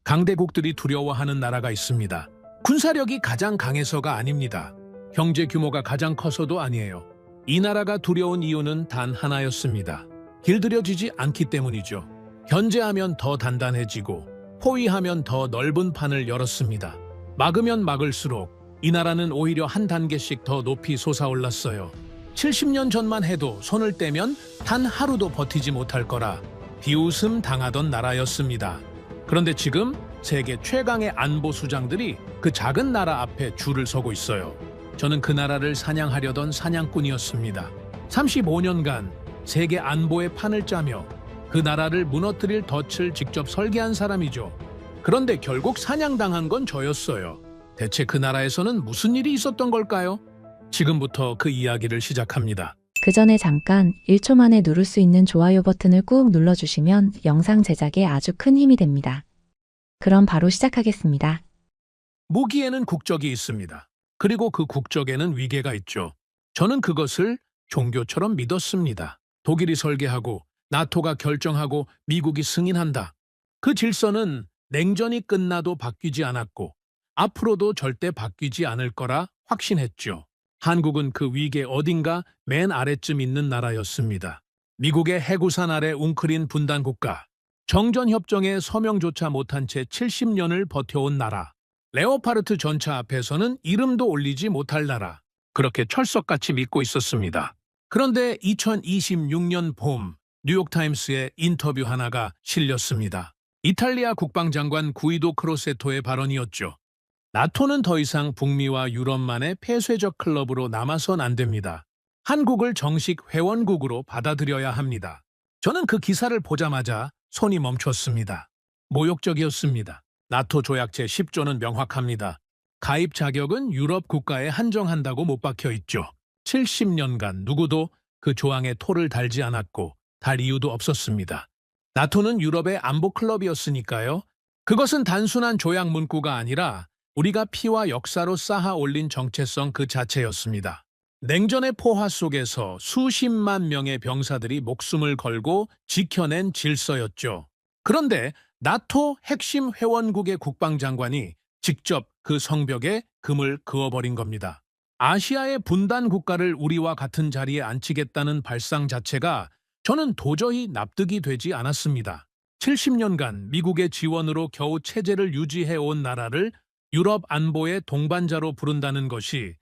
강대국들이 두려워하는 나라가 있습니다. 군사력이 가장 강해서가 아닙니다. 경제 규모가 가장 커서도 아니에요. 이 나라가 두려운 이유는 단 하나였습니다. 길들여지지 않기 때문이죠. 견제하면 더 단단해지고 포위하면 더 넓은 판을 열었습니다. 막으면 막을수록 이 나라는 오히려 한 단계씩 더 높이 솟아올랐어요. 70년 전만 해도 손을 떼면 단 하루도 버티지 못할 거라 비웃음 당하던 나라였습니다. 그런데 지금 세계 최강의 안보 수장들이 그 작은 나라 앞에 줄을 서고 있어요. 저는 그 나라를 사냥하려던 사냥꾼이었습니다. 35년간 세계 안보의 판을 짜며 그 나라를 무너뜨릴 덫을 직접 설계한 사람이죠. 그런데 결국 사냥당한 건 저였어요. 대체 그 나라에서는 무슨 일이 있었던 걸까요? 지금부터 그 이야기를 시작합니다. 그 전에 잠깐 1초 만에 누를 수 있는 좋아요 버튼을 꾹 눌러주시면 영상 제작에 아주 큰 힘이 됩니다. 그럼 바로 시작하겠습니다. 무기에는 국적이 있습니다. 그리고 그 국적에는 위계가 있죠. 저는 그것을 종교처럼 믿었습니다. 독일이 설계하고 나토가 결정하고 미국이 승인한다. 그 질서는 냉전이 끝나도 바뀌지 않았고 앞으로도 절대 바뀌지 않을 거라 확신했죠. 한국은 그 위계 어딘가 맨 아래쯤 있는 나라였습니다. 미국의 해구산 아래 웅크린 분단국가, 정전협정에 서명조차 못한 채 70년을 버텨온 나라, 레오파르트 전차 앞에서는 이름도 올리지 못할 나라, 그렇게 철석같이 믿고 있었습니다. 그런데 2026년 봄 뉴욕타임스에 인터뷰 하나가 실렸습니다. 이탈리아 국방장관 구이도 크로세토의 발언이었죠. 나토는 더 이상 북미와 유럽만의 폐쇄적 클럽으로 남아선 안 됩니다. 한국을 정식 회원국으로 받아들여야 합니다. 저는 그 기사를 보자마자 손이 멈췄습니다. 모욕적이었습니다. 나토 조약 제10조는 명확합니다. 가입 자격은 유럽 국가에 한정한다고 못 박혀 있죠. 70년간 누구도 그 조항에 토를 달지 않았고 달 이유도 없었습니다. 나토는 유럽의 안보 클럽이었으니까요. 그것은 단순한 조약 문구가 아니라 우리가 피와 역사로 쌓아 올린 정체성 그 자체였습니다. 냉전의 포화 속에서 수십만 명의 병사들이 목숨을 걸고 지켜낸 질서였죠. 그런데 나토 핵심 회원국의 국방장관이 직접 그 성벽에 금을 그어버린 겁니다. 아시아의 분단 국가를 우리와 같은 자리에 앉히겠다는 발상 자체가 저는 도저히 납득이 되지 않았습니다. 70년간 미국의 지원으로 겨우 체제를 유지해온 나라를 유럽 안보의 동반자로 부른다는 것이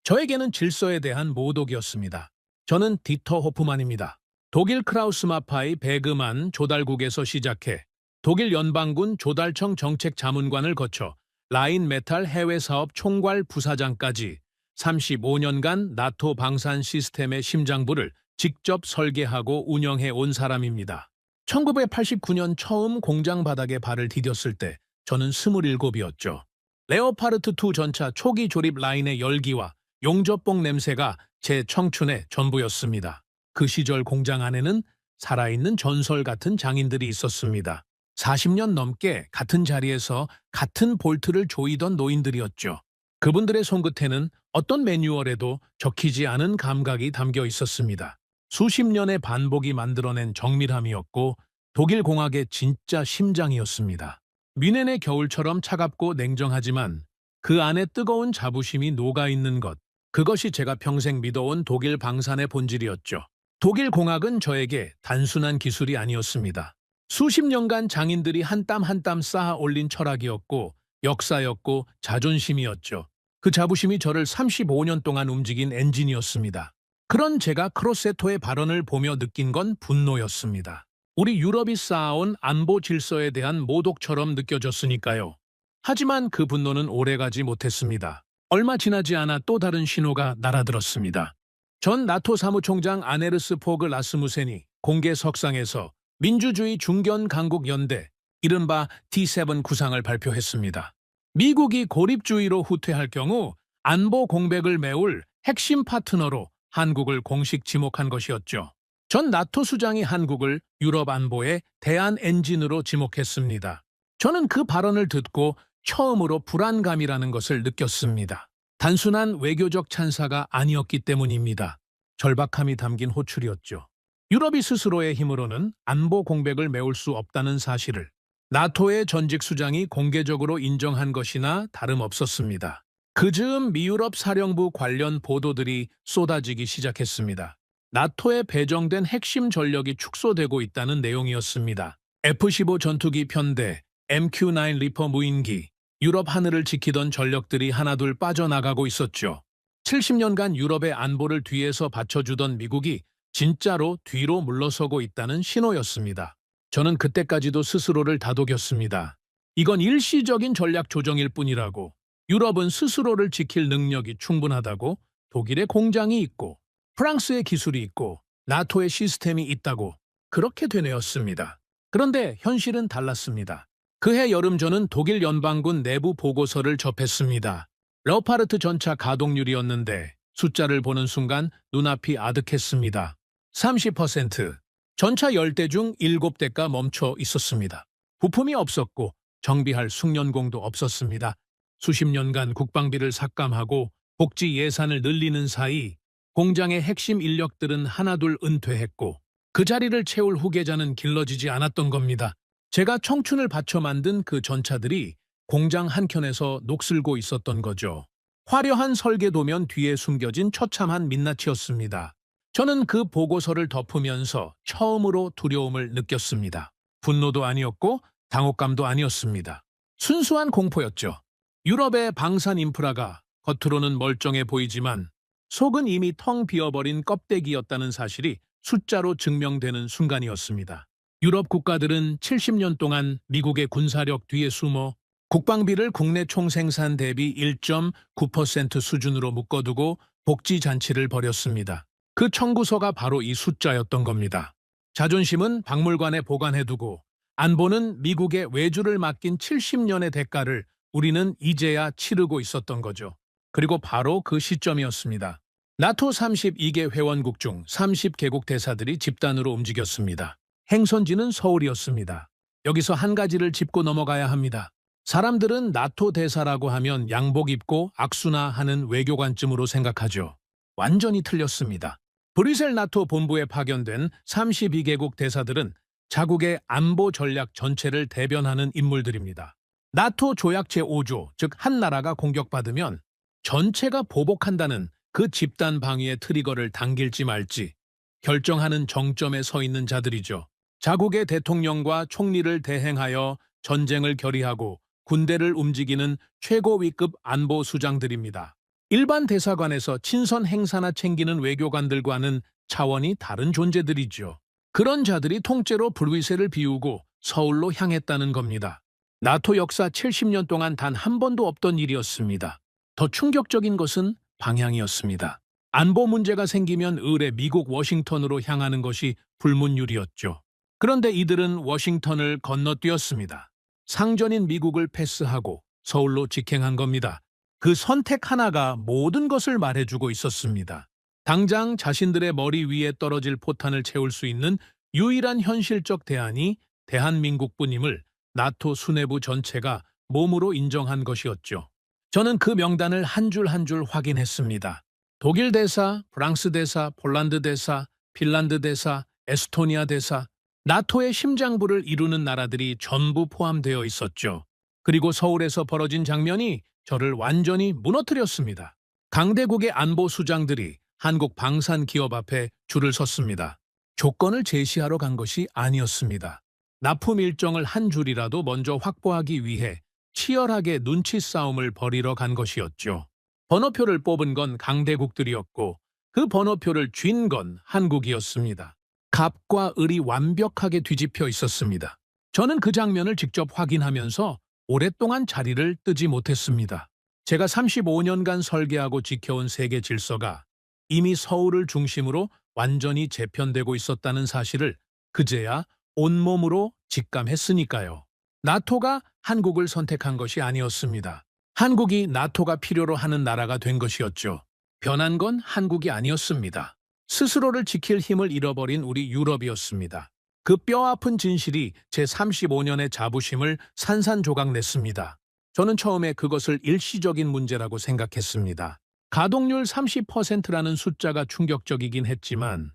저에게는 질서에 대한 모독이었습니다. 저는 디터 호프만입니다. 독일 크라우스마파이 베그만 조달국에서 시작해 독일 연방군 조달청 정책자문관을 거쳐 라인 메탈 해외사업 총괄 부사장까지 35년간 나토 방산 시스템의 심장부를 직접 설계하고 운영해 온 사람입니다. 1989년 처음 공장 바닥에 발을 디뎠을 때 저는 27이었죠. 레오파르트2 전차 초기 조립 라인의 열기와 용접봉 냄새가 제 청춘의 전부였습니다. 그 시절 공장 안에는 살아있는 전설 같은 장인들이 있었습니다. 40년 넘게 같은 자리에서 같은 볼트를 조이던 노인들이었죠. 그분들의 손끝에는 어떤 매뉴얼에도 적히지 않은 감각이 담겨 있었습니다. 수십 년의 반복이 만들어낸 정밀함이었고 독일 공학의 진짜 심장이었습니다. 뮌헨의 겨울처럼 차갑고 냉정하지만 그 안에 뜨거운 자부심이 녹아있는 것, 그것이 제가 평생 믿어온 독일 방산의 본질이었죠. 독일 공학은 저에게 단순한 기술이 아니었습니다. 수십 년간 장인들이 한 땀 한 땀 쌓아 올린 철학이었고 역사였고 자존심이었죠. 그 자부심이 저를 35년 동안 움직인 엔진이었습니다. 그런 제가 크로세토의 발언을 보며 느낀 건 분노였습니다. 우리 유럽이 쌓아온 안보 질서에 대한 모독처럼 느껴졌으니까요. 하지만 그 분노는 오래가지 못했습니다. 얼마 지나지 않아 또 다른 신호가 날아들었습니다. 전 나토 사무총장 아네르스 포그 라스무센이 공개 석상에서 민주주의 중견 강국 연대, 이른바 T7 구상을 발표했습니다. 미국이 고립주의로 후퇴할 경우 안보 공백을 메울 핵심 파트너로 한국을 공식 지목한 것이었죠. 전 나토 수장이 한국을 유럽 안보의 대안 엔진으로 지목했습니다. 저는 그 발언을 듣고 처음으로 불안감이라는 것을 느꼈습니다. 단순한 외교적 찬사가 아니었기 때문입니다. 절박함이 담긴 호출이었죠. 유럽이 스스로의 힘으로는 안보 공백을 메울 수 없다는 사실을, 나토의 전직 수장이 공개적으로 인정한 것이나 다름없었습니다. 그즈음 미유럽 사령부 관련 보도들이 쏟아지기 시작했습니다. 나토에 배정된 핵심 전력이 축소되고 있다는 내용이었습니다. F-15 전투기 편대, MQ-9 리퍼 무인기, 유럽 하늘을 지키던 전력들이 하나둘 빠져나가고 있었죠. 70년간 유럽의 안보를 뒤에서 받쳐주던 미국이 진짜로 뒤로 물러서고 있다는 신호였습니다. 저는 그때까지도 스스로를 다독였습니다. 이건 일시적인 전략 조정일 뿐이라고. 유럽은 스스로를 지킬 능력이 충분하다고, 독일의 공장이 있고, 프랑스의 기술이 있고, 나토의 시스템이 있다고 그렇게 되뇌었습니다. 그런데 현실은 달랐습니다. 그해 여름 저는 독일 연방군 내부 보고서를 접했습니다. 레오파르트 전차 가동률이었는데 숫자를 보는 순간 눈앞이 아득했습니다. 30%. 전차 10대 중 7대가 멈춰 있었습니다. 부품이 없었고 정비할 숙련공도 없었습니다. 수십 년간 국방비를 삭감하고 복지 예산을 늘리는 사이 공장의 핵심 인력들은 하나둘 은퇴했고 그 자리를 채울 후계자는 길러지지 않았던 겁니다. 제가 청춘을 바쳐 만든 그 전차들이 공장 한켠에서 녹슬고 있었던 거죠. 화려한 설계도면 뒤에 숨겨진 처참한 민낯이었습니다. 저는 그 보고서를 덮으면서 처음으로 두려움을 느꼈습니다. 분노도 아니었고 당혹감도 아니었습니다. 순수한 공포였죠. 유럽의 방산 인프라가 겉으로는 멀쩡해 보이지만 속은 이미 텅 비어버린 껍데기였다는 사실이 숫자로 증명되는 순간이었습니다. 유럽 국가들은 70년 동안 미국의 군사력 뒤에 숨어 국방비를 국내 총생산 대비 1.9% 수준으로 묶어두고 복지 잔치를 벌였습니다. 그 청구서가 바로 이 숫자였던 겁니다. 자존심은 박물관에 보관해두고 안보는 미국의 외주를 맡긴 70년의 대가를 우리는 이제야 치르고 있었던 거죠. 그리고 바로 그 시점이었습니다. 나토 32개 회원국 중 30개국 대사들이 집단으로 움직였습니다. 행선지는 서울이었습니다. 여기서 한 가지를 짚고 넘어가야 합니다. 사람들은 나토 대사라고 하면 양복 입고 악수나 하는 외교관쯤으로 생각하죠. 완전히 틀렸습니다. 브뤼셀 나토 본부에 파견된 32개국 대사들은 자국의 안보 전략 전체를 대변하는 인물들입니다. 나토 조약 제5조, 즉 한 나라가 공격받으면 전체가 보복한다는 그 집단 방위의 트리거를 당길지 말지 결정하는 정점에 서 있는 자들이죠. 자국의 대통령과 총리를 대행하여 전쟁을 결의하고 군대를 움직이는 최고위급 안보수장들입니다. 일반 대사관에서 친선 행사나 챙기는 외교관들과는 차원이 다른 존재들이죠. 그런 자들이 통째로 브뤼셀을 비우고 서울로 향했다는 겁니다. 나토 역사 70년 동안 단 한 번도 없던 일이었습니다. 더 충격적인 것은 방향이었습니다. 안보 문제가 생기면 의뢰 미국 워싱턴으로 향하는 것이 불문율이었죠. 그런데 이들은 워싱턴을 건너뛰었습니다. 상전인 미국을 패스하고 서울로 직행한 겁니다. 그 선택 하나가 모든 것을 말해주고 있었습니다. 당장 자신들의 머리 위에 떨어질 포탄을 채울 수 있는 유일한 현실적 대안이 대한민국뿐임을 나토 수뇌부 전체가 몸으로 인정한 것이었죠. 저는 그 명단을 한 줄 한 줄 확인했습니다. 독일 대사, 프랑스 대사, 폴란드 대사, 핀란드 대사, 에스토니아 대사, 나토의 심장부를 이루는 나라들이 전부 포함되어 있었죠. 그리고 서울에서 벌어진 장면이 저를 완전히 무너뜨렸습니다. 강대국의 안보 수장들이 한국 방산 기업 앞에 줄을 섰습니다. 조건을 제시하러 간 것이 아니었습니다. 납품 일정을 한 줄이라도 먼저 확보하기 위해 치열하게 눈치 싸움을 벌이러 간 것이었죠. 번호표를 뽑은 건 강대국들이었고 그 번호표를 쥔 건 한국이었습니다. 갑과 을이 완벽하게 뒤집혀 있었습니다. 저는 그 장면을 직접 확인하면서 오랫동안 자리를 뜨지 못했습니다. 제가 35년간 설계하고 지켜온 세계 질서가 이미 서울을 중심으로 완전히 재편되고 있었다는 사실을 그제야 온몸으로 직감했으니까요. 나토가 한국을 선택한 것이 아니었습니다. 한국이 나토가 필요로 하는 나라가 된 것이었죠. 변한 건 한국이 아니었습니다. 스스로를 지킬 힘을 잃어버린 우리 유럽이었습니다. 그 뼈아픈 진실이 제 35년의 자부심을 산산조각냈습니다. 저는 처음에 그것을 일시적인 문제라고 생각했습니다. 가동률 30%라는 숫자가 충격적이긴 했지만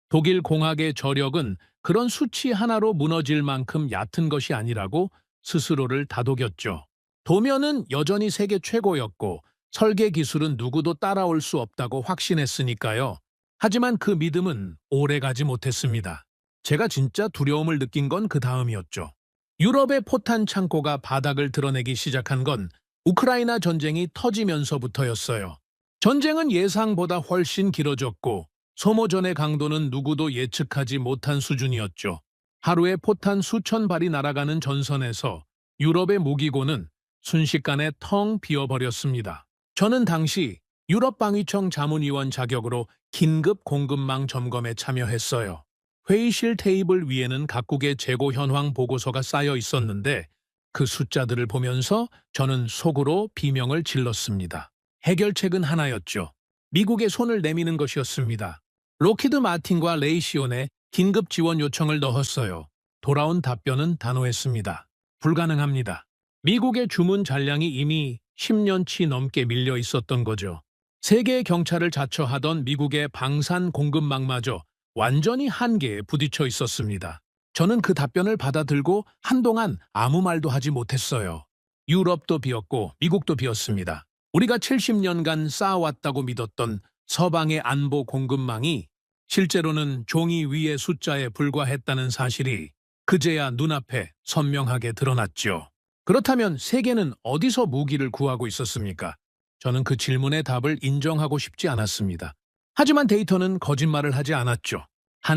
독일 공학의 저력은 그런 수치 하나로 무너질 만큼 얕은 것이 아니라고 스스로를 다독였죠. 도면은 여전히 세계 최고였고 설계 기술은 누구도 따라올 수 없다고 확신했으니까요. 하지만 그 믿음은 오래가지 못했습니다. 제가 진짜 두려움을 느낀 건 그 다음이었죠. 유럽의 포탄 창고가 바닥을 드러내기 시작한 건 우크라이나 전쟁이 터지면서부터였어요. 전쟁은 예상보다 훨씬 길어졌고 소모전의 강도는 누구도 예측하지 못한 수준이었죠. 하루에 포탄 수천 발이 날아가는 전선에서 유럽의 무기고는 순식간에 텅 비어버렸습니다. 저는 당시 유럽방위청 자문위원 자격으로 긴급 공급망 점검에 참여했어요. 회의실 테이블 위에는 각국의 재고 현황 보고서가 쌓여 있었는데 그 숫자들을 보면서 저는 속으로 비명을 질렀습니다. 해결책은 하나였죠. 미국의 손을 내미는 것이었습니다. 로키드 마틴과 레이시온에 긴급 지원 요청을 넣었어요. 돌아온 답변은 단호했습니다. 불가능합니다. 미국의 주문 잔량이 이미 10년치 넘게 밀려 있었던 거죠. 세계의 경찰을 자처하던 미국의 방산 공급망마저 완전히 한계에 부딪혀 있었습니다. 저는 그 답변을 받아들고 한동안 아무 말도 하지 못했어요. 유럽도 비었고 미국도 비었습니다. 우리가 70년간 쌓아왔다고 믿었던 서방의 안보 공급망이 실제로는 종이 위의 숫자에 불과했다는 사실이 그제야 눈앞에 선명하게 드러났죠. 그렇다면 세계는 어디서 무기를 구하고 있었습니까? 저는 그 질문의 답을 인정하고 싶지 않았습니다. 하지만 데이터는 거짓말을 하지 않았죠.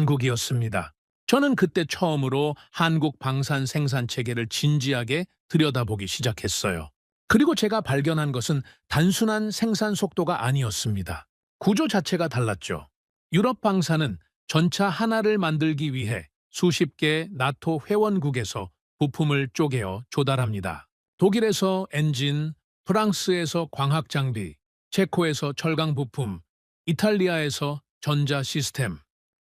한국이었습니다. 저는 그때 처음으로 한국 방산 생산 체계를 진지하게 들여다보기 시작했어요. 그리고 제가 발견한 것은 단순한 생산 속도가 아니었습니다. 구조 자체가 달랐죠. 유럽 방산은 전차 하나를 만들기 위해 수십 개의 나토 회원국에서 부품을 쪼개어 조달합니다. 독일에서 엔진, 프랑스에서 광학 장비, 체코에서 철강 부품, 이탈리아에서 전자 시스템.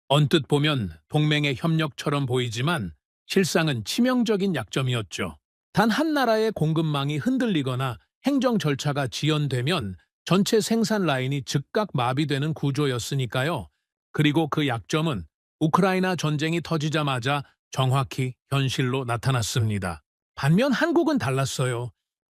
언뜻 보면 동맹의 협력처럼 보이지만 실상은 치명적인 약점이었죠. 단 한 나라의 공급망이 흔들리거나 행정 절차가 지연되면 전체 생산 라인이 즉각 마비되는 구조였으니까요. 그리고 그 약점은 우크라이나 전쟁이 터지자마자 정확히 현실로 나타났습니다. 반면 한국은 달랐어요.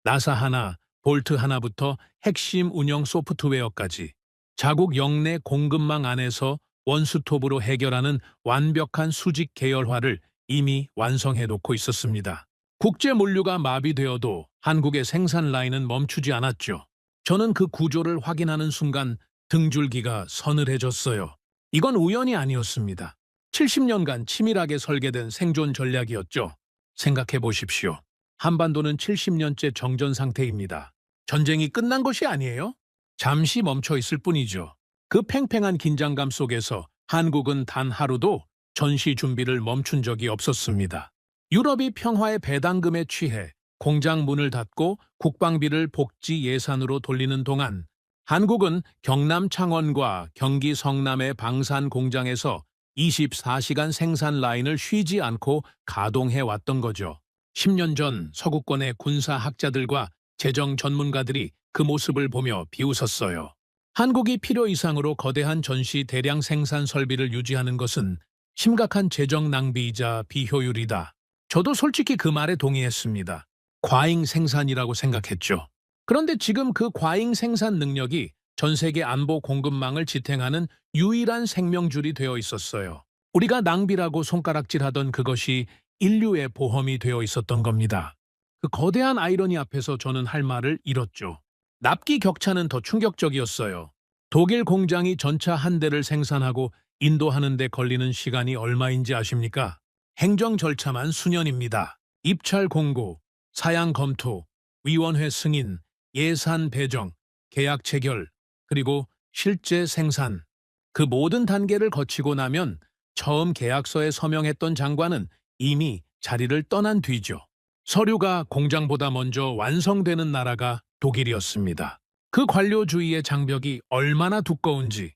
나사 하나, 볼트 하나부터 핵심 운영 소프트웨어까지 자국 영내 공급망 안에서 원스톱으로 해결하는 완벽한 수직 계열화를 이미 완성해 놓고 있었습니다. 국제 물류가 마비되어도 한국의 생산 라인은 멈추지 않았죠. 저는 그 구조를 확인하는 순간 등줄기가 서늘해졌어요. 이건 우연이 아니었습니다. 70년간 치밀하게 설계된 생존 전략이었죠. 생각해 보십시오. 한반도는 70년째 정전 상태입니다. 전쟁이 끝난 것이 아니에요? 잠시 멈춰 있을 뿐이죠. 그 팽팽한 긴장감 속에서 한국은 단 하루도 전시 준비를 멈춘 적이 없었습니다. 유럽이 평화의 배당금에 취해 공장 문을 닫고 국방비를 복지 예산으로 돌리는 동안 한국은 경남 창원과 경기 성남의 방산 공장에서 24시간 생산 라인을 쉬지 않고 가동해 왔던 거죠. 10년 전 서구권의 군사학자들과 재정 전문가들이 그 모습을 보며 비웃었어요. 한국이 필요 이상으로 거대한 전시 대량 생산 설비를 유지하는 것은 심각한 재정 낭비이자 비효율이다. 저도 솔직히 그 말에 동의했습니다. 과잉 생산이라고 생각했죠. 그런데 지금 그 과잉 생산 능력이 전 세계 안보 공급망을 지탱하는 유일한 생명줄이 되어 있었어요. 우리가 낭비라고 손가락질하던 그것이 인류의 보험이 되어 있었던 겁니다. 그 거대한 아이러니 앞에서 저는 할 말을 잃었죠. 납기 격차는 더 충격적이었어요. 독일 공장이 전차 한 대를 생산하고 인도하는 데 걸리는 시간이 얼마인지 아십니까? 행정 절차만 수년입니다. 입찰 공고, 사양 검토, 위원회 승인, 예산 배정, 계약 체결, 그리고 실제 생산. 그 모든 단계를 거치고 나면 처음 계약서에 서명했던 장관은 이미 자리를 떠난 뒤죠. 서류가 공장보다 먼저 완성되는 나라가 독일이었습니다. 그 관료주의의 장벽이 얼마나 두꺼운지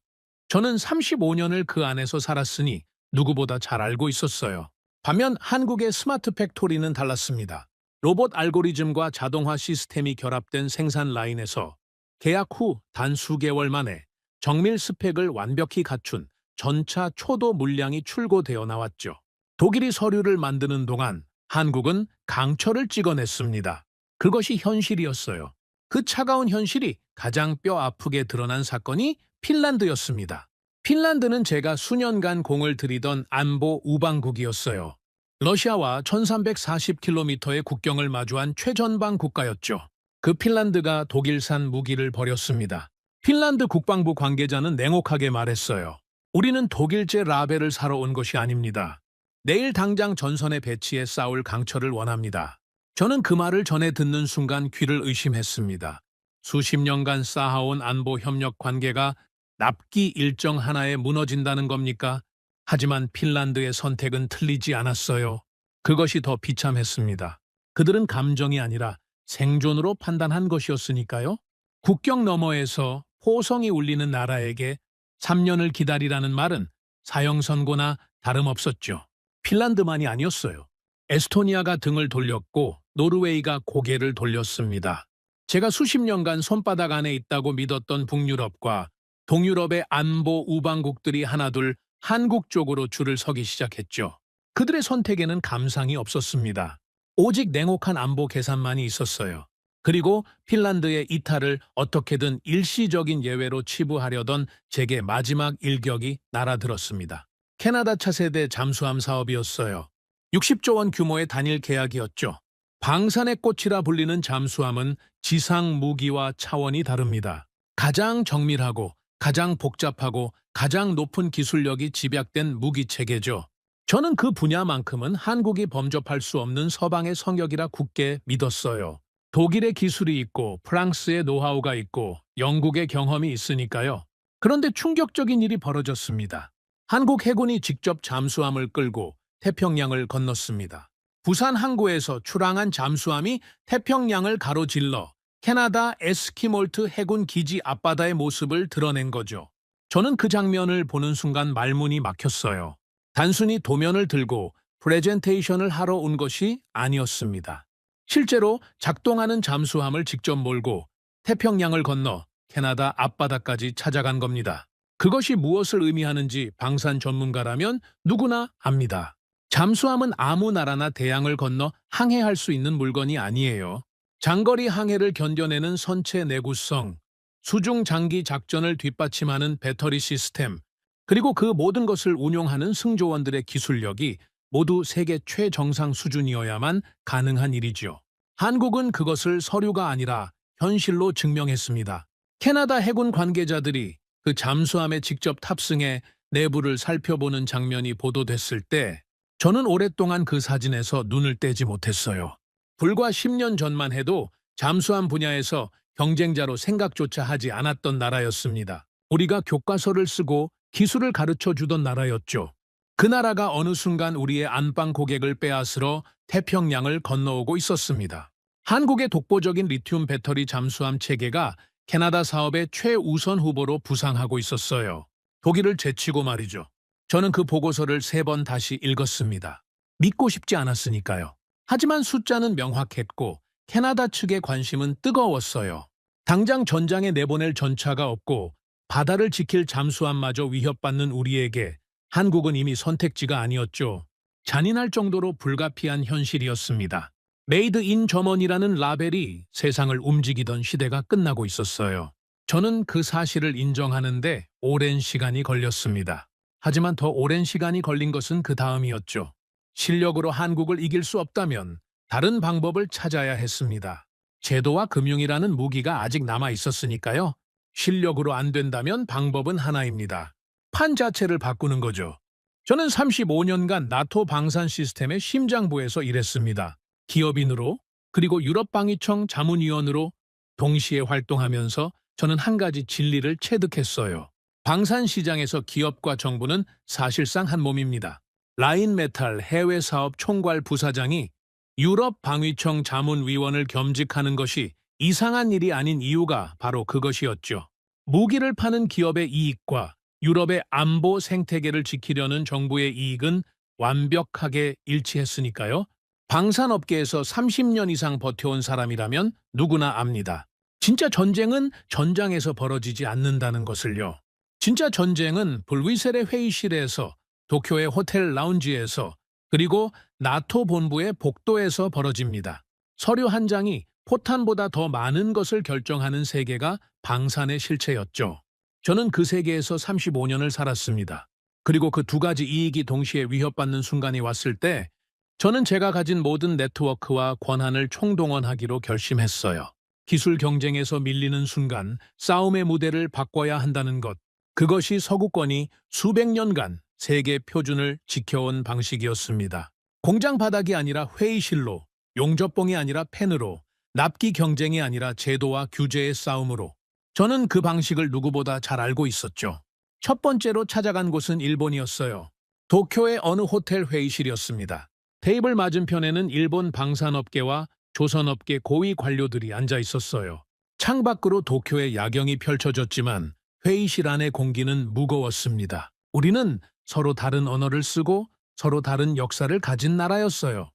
저는 35년을 그 안에서 살았으니 누구보다 잘 알고 있었어요. 반면 한국의 스마트 팩토리는 달랐습니다. 로봇 알고리즘과 자동화 시스템이 결합된 생산 라인에서 계약 후 단 수개월 만에 정밀 스펙을 완벽히 갖춘 전차 초도 물량이 출고되어 나왔죠. 독일이 서류를 만드는 동안 한국은 강철을 찍어냈습니다. 그것이 현실이었어요. 그 차가운 현실이 가장 뼈 아프게 드러난 사건이 핀란드였습니다. 핀란드는 제가 수년간 공을 들이던 안보 우방국이었어요. 러시아와 1340km의 국경을 마주한 최전방 국가였죠. 그 핀란드가 독일산 무기를 버렸습니다. 핀란드 국방부 관계자는 냉혹하게 말했어요. 우리는 독일제 라벨을 사러 온 것이 아닙니다. 내일 당장 전선에 배치해 싸울 강철을 원합니다. 저는 그 말을 전해 듣는 순간 귀를 의심했습니다. 수십 년간 쌓아온 안보 협력 관계가 납기 일정 하나에 무너진다는 겁니까? 하지만 핀란드의 선택은 틀리지 않았어요. 그것이 더 비참했습니다. 그들은 감정이 아니라 생존으로 판단한 것이었으니까요. 국경 너머에서 호성이 울리는 나라에게 3년을 기다리라는 말은 사형선고나 다름없었죠. 핀란드만이 아니었어요. 에스토니아가 등을 돌렸고 노르웨이가 고개를 돌렸습니다. 제가 수십 년간 손바닥 안에 있다고 믿었던 북유럽과 동유럽의 안보 우방국들이 하나둘 한국 쪽으로 줄을 서기 시작했죠. 그들의 선택에는 감상이 없었습니다. 오직 냉혹한 안보 계산만이 있었어요. 그리고 핀란드의 이탈을 어떻게든 일시적인 예외로 치부하려던 제게 마지막 일격이 날아들었습니다. 캐나다 차세대 잠수함 사업이었어요. 60조 원 규모의 단일 계약이었죠. 방산의 꽃이라 불리는 잠수함은 지상 무기와 차원이 다릅니다. 가장 정밀하고 가장 복잡하고 가장 높은 기술력이 집약된 무기체계죠. 저는 그 분야만큼은 한국이 범접할 수 없는 서방의 성역이라 굳게 믿었어요. 독일의 기술이 있고 프랑스의 노하우가 있고 영국의 경험이 있으니까요. 그런데 충격적인 일이 벌어졌습니다. 한국 해군이 직접 잠수함을 끌고 태평양을 건넜습니다. 부산 항구에서 출항한 잠수함이 태평양을 가로질러 캐나다 에스키몰트 해군 기지 앞바다의 모습을 드러낸 거죠. 저는 그 장면을 보는 순간 말문이 막혔어요. 단순히 도면을 들고 프레젠테이션을 하러 온 것이 아니었습니다. 실제로 작동하는 잠수함을 직접 몰고 태평양을 건너 캐나다 앞바다까지 찾아간 겁니다. 그것이 무엇을 의미하는지 방산 전문가라면 누구나 압니다. 잠수함은 아무 나라나 대양을 건너 항해할 수 있는 물건이 아니에요. 장거리 항해를 견뎌내는 선체 내구성, 수중 장기 작전을 뒷받침하는 배터리 시스템, 그리고 그 모든 것을 운용하는 승조원들의 기술력이 모두 세계 최정상 수준이어야만 가능한 일이죠. 한국은 그것을 서류가 아니라 현실로 증명했습니다. 캐나다 해군 관계자들이 그 잠수함에 직접 탑승해 내부를 살펴보는 장면이 보도됐을 때 저는 오랫동안 그 사진에서 눈을 떼지 못했어요. 불과 10년 전만 해도 잠수함 분야에서 경쟁자로 생각조차 하지 않았던 나라였습니다. 우리가 교과서를 쓰고 기술을 가르쳐 주던 나라였죠. 그 나라가 어느 순간 우리의 안방 고객을 빼앗으러 태평양을 건너오고 있었습니다. 한국의 독보적인 리튬 배터리 잠수함 체계가 캐나다 사업의 최우선 후보로 부상하고 있었어요. 독일을 제치고 말이죠. 저는 그 보고서를 3번 다시 읽었습니다. 믿고 싶지 않았으니까요. 하지만 숫자는 명확했고 캐나다 측의 관심은 뜨거웠어요. 당장 전장에 내보낼 전차가 없고 바다를 지킬 잠수함마저 위협받는 우리에게 한국은 이미 선택지가 아니었죠. 잔인할 정도로 불가피한 현실이었습니다. 메이드 인 저먼이라는 라벨이 세상을 움직이던 시대가 끝나고 있었어요. 저는 그 사실을 인정하는데 오랜 시간이 걸렸습니다. 하지만 더 오랜 시간이 걸린 것은 그 다음이었죠. 실력으로 한국을 이길 수 없다면 다른 방법을 찾아야 했습니다. 제도와 금융이라는 무기가 아직 남아 있었으니까요. 실력으로 안 된다면 방법은 하나입니다. 판 자체를 바꾸는 거죠. 저는 35년간 나토 방산 시스템의 심장부에서 일했습니다. 기업인으로 그리고 유럽방위청 자문위원으로 동시에 활동하면서 저는 한 가지 진리를 체득했어요. 방산 시장에서 기업과 정부는 사실상 한 몸입니다. 라인메탈 해외사업 총괄 부사장이 유럽 방위청 자문위원을 겸직하는 것이 이상한 일이 아닌 이유가 바로 그것이었죠. 무기를 파는 기업의 이익과 유럽의 안보 생태계를 지키려는 정부의 이익은 완벽하게 일치했으니까요. 방산업계에서 30년 이상 버텨온 사람이라면 누구나 압니다. 진짜 전쟁은 전장에서 벌어지지 않는다는 것을요. 진짜 전쟁은 브뤼셀의 회의실에서, 도쿄의 호텔 라운지에서, 그리고 나토 본부의 복도에서 벌어집니다. 서류 한 장이 포탄보다 더 많은 것을 결정하는 세계가 방산의 실체였죠. 저는 그 세계에서 35년을 살았습니다. 그리고 그 두 가지 이익이 동시에 위협받는 순간이 왔을 때 저는 제가 가진 모든 네트워크와 권한을 총동원하기로 결심했어요. 기술 경쟁에서 밀리는 순간 싸움의 무대를 바꿔야 한다는 것. 그것이 서구권이 수백 년간 세계 표준을 지켜온 방식이었습니다. 공장 바닥이 아니라 회의실로, 용접봉이 아니라 펜으로, 납기 경쟁이 아니라 제도와 규제의 싸움으로. 저는 그 방식을 누구보다 잘 알고 있었죠. 첫 번째로 찾아간 곳은 일본이었어요. 도쿄의 어느 호텔 회의실이었습니다. 테이블 맞은편에는 일본 방산업계와 조선업계 고위 관료들이 앉아 있었어요. 창밖으로 도쿄의 야경이 펼쳐졌지만 회의실 안의 공기는 무거웠습니다. 우리는 서로 다른 언어를 쓰고 서로 다른 역사를 가진 나라였어요.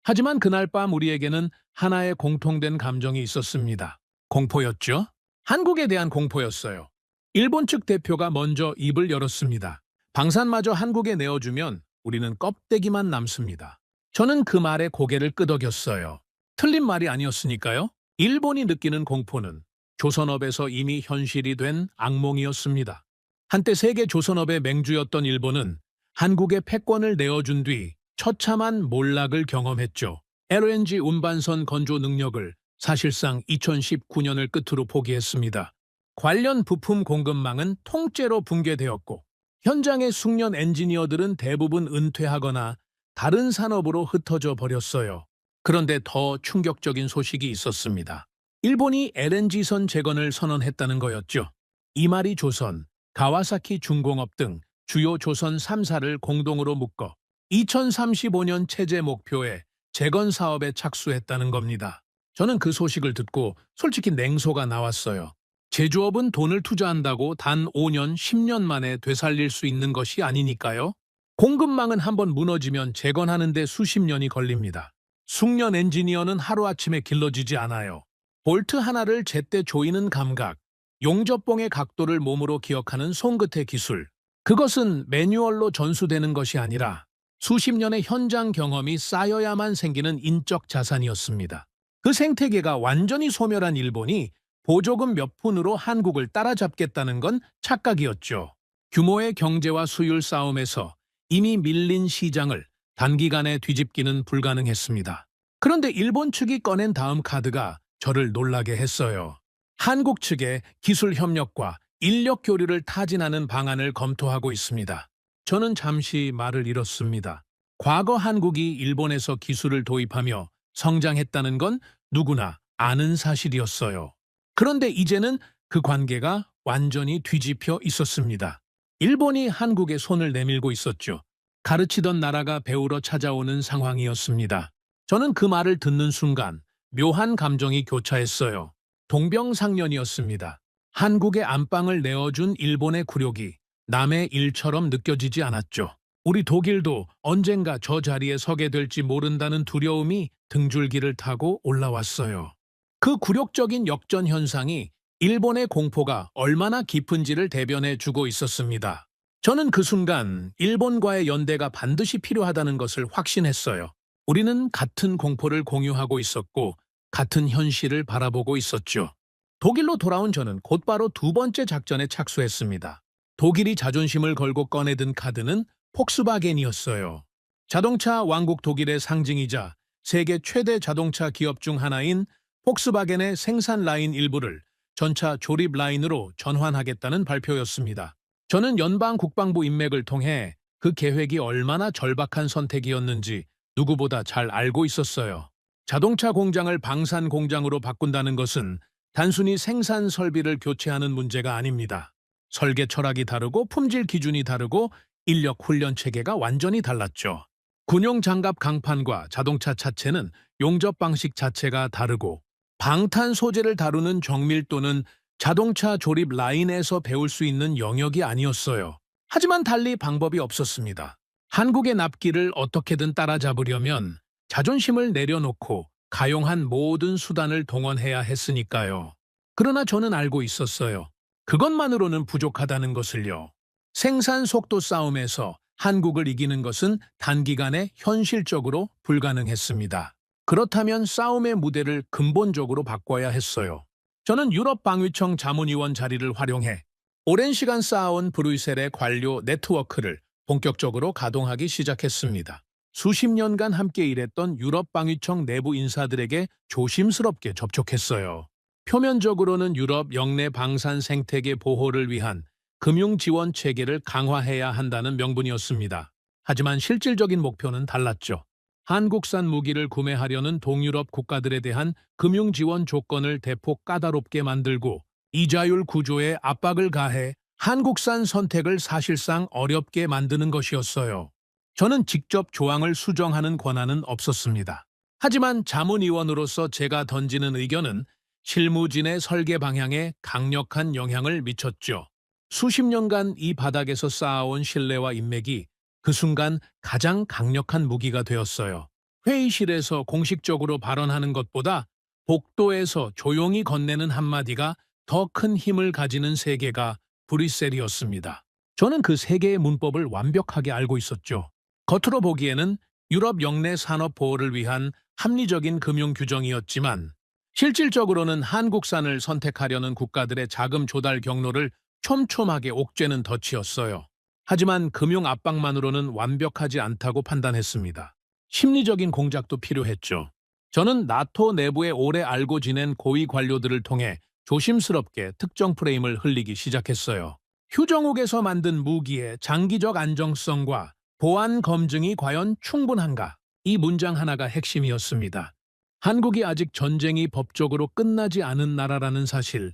하지만 그날 밤 우리에게는 하나의 공통된 감정이 있었습니다. 공포였죠? 한국에 대한 공포였어요. 일본 측 대표가 먼저 입을 열었습니다. 방산마저 한국에 내어주면 우리는 껍데기만 남습니다. 저는 그 말에 고개를 끄덕였어요. 틀린 말이 아니었으니까요. 일본이 느끼는 공포는 조선업에서 이미 현실이 된 악몽이었습니다. 한때 세계 조선업의 맹주였던 일본은 한국에 패권을 내어준 뒤 처참한 몰락을 경험했죠. LNG 운반선 건조 능력을 사실상 2019년을 끝으로 포기했습니다. 관련 부품 공급망은 통째로 붕괴되었고 현장의 숙련 엔지니어들은 대부분 은퇴하거나 다른 산업으로 흩어져 버렸어요. 그런데 더 충격적인 소식이 있었습니다. 일본이 LNG선 재건을 선언했다는 거였죠. 이마리 조선, 가와사키 중공업 등 주요 조선 3사를 공동으로 묶어 2035년 체제 목표에 재건 사업에 착수했다는 겁니다. 저는 그 소식을 듣고 솔직히 냉소가 나왔어요. 제조업은 돈을 투자한다고 단 5년, 10년 만에 되살릴 수 있는 것이 아니니까요. 공급망은 한번 무너지면 재건하는 데 수십 년이 걸립니다. 숙련 엔지니어는 하루아침에 길러지지 않아요. 볼트 하나를 제때 조이는 감각, 용접봉의 각도를 몸으로 기억하는 손끝의 기술. 그것은 매뉴얼로 전수되는 것이 아니라 수십 년의 현장 경험이 쌓여야만 생기는 인적 자산이었습니다. 그 생태계가 완전히 소멸한 일본이 보조금 몇 푼으로 한국을 따라잡겠다는 건 착각이었죠. 규모의 경제와 수율 싸움에서 이미 밀린 시장을 단기간에 뒤집기는 불가능했습니다. 그런데 일본 측이 꺼낸 다음 카드가 저를 놀라게 했어요. 한국 측의 기술 협력과 인력 교류를 타진하는 방안을 검토하고 있습니다. 저는 잠시 말을 잃었습니다. 과거 한국이 일본에서 기술을 도입하며 성장했다는 건 누구나 아는 사실이었어요. 그런데 이제는 그 관계가 완전히 뒤집혀 있었습니다. 일본이 한국에 손을 내밀고 있었죠. 가르치던 나라가 배우러 찾아오는 상황이었습니다. 저는 그 말을 듣는 순간 묘한 감정이 교차했어요. 동병상련이었습니다. 한국의 안방을 내어준 일본의 굴욕이 남의 일처럼 느껴지지 않았죠. 우리 독일도 언젠가 저 자리에 서게 될지 모른다는 두려움이 등줄기를 타고 올라왔어요. 그 굴욕적인 역전 현상이 일본의 공포가 얼마나 깊은지를 대변해 주고 있었습니다. 저는 그 순간 일본과의 연대가 반드시 필요하다는 것을 확신했어요. 우리는 같은 공포를 공유하고 있었고 같은 현실을 바라보고 있었죠. 독일로 돌아온 저는 곧바로 두 번째 작전에 착수했습니다. 독일이 자존심을 걸고 꺼내든 카드는 폭스바겐이었어요. 자동차 왕국 독일의 상징이자 세계 최대 자동차 기업 중 하나인 폭스바겐의 생산 라인 일부를 전차 조립 라인으로 전환하겠다는 발표였습니다. 저는 연방 국방부 인맥을 통해 그 계획이 얼마나 절박한 선택이었는지 누구보다 잘 알고 있었어요. 자동차 공장을 방산 공장으로 바꾼다는 것은 단순히 생산 설비를 교체하는 문제가 아닙니다. 설계 철학이 다르고 품질 기준이 다르고 인력 훈련 체계가 완전히 달랐죠. 군용 장갑 강판과 자동차 차체는 용접 방식 자체가 다르고 방탄 소재를 다루는 정밀도는 자동차 조립 라인에서 배울 수 있는 영역이 아니었어요. 하지만 달리 방법이 없었습니다. 한국의 납기를 어떻게든 따라잡으려면 자존심을 내려놓고 가용한 모든 수단을 동원해야 했으니까요. 그러나 저는 알고 있었어요. 그것만으로는 부족하다는 것을요. 생산 속도 싸움에서 한국을 이기는 것은 단기간에 현실적으로 불가능했습니다. 그렇다면 싸움의 무대를 근본적으로 바꿔야 했어요. 저는 유럽 방위청 자문위원 자리를 활용해 오랜 시간 쌓아온 브뤼셀의 관료 네트워크를 본격적으로 가동하기 시작했습니다. 수십 년간 함께 일했던 유럽 방위청 내부 인사들에게 조심스럽게 접촉했어요. 표면적으로는 유럽 영내 방산 생태계 보호를 위한 금융 지원 체계를 강화해야 한다는 명분이었습니다. 하지만 실질적인 목표는 달랐죠. 한국산 무기를 구매하려는 동유럽 국가들에 대한 금융 지원 조건을 대폭 까다롭게 만들고 이자율 구조에 압박을 가해 한국산 선택을 사실상 어렵게 만드는 것이었어요. 저는 직접 조항을 수정하는 권한은 없었습니다. 하지만 자문위원으로서 제가 던지는 의견은 실무진의 설계 방향에 강력한 영향을 미쳤죠. 수십 년간 이 바닥에서 쌓아온 신뢰와 인맥이 그 순간 가장 강력한 무기가 되었어요. 회의실에서 공식적으로 발언하는 것보다 복도에서 조용히 건네는 한마디가 더 큰 힘을 가지는 세계가 브뤼셀이었습니다. 저는 그 세계의 문법을 완벽하게 알고 있었죠. 겉으로 보기에는 유럽 영내 산업 보호를 위한 합리적인 금융 규정이었지만 실질적으로는 한국산을 선택하려는 국가들의 자금 조달 경로를 촘촘하게 옥죄는 덫이었어요. 하지만 금융 압박만으로는 완벽하지 않다고 판단했습니다. 심리적인 공작도 필요했죠. 저는 나토 내부에 오래 알고 지낸 고위 관료들을 통해 조심스럽게 특정 프레임을 흘리기 시작했어요. 휴정욱에서 만든 무기의 장기적 안정성과 보안 검증이 과연 충분한가? 이 문장 하나가 핵심이었습니다. 한국이 아직 전쟁이 법적으로 끝나지 않은 나라라는 사실,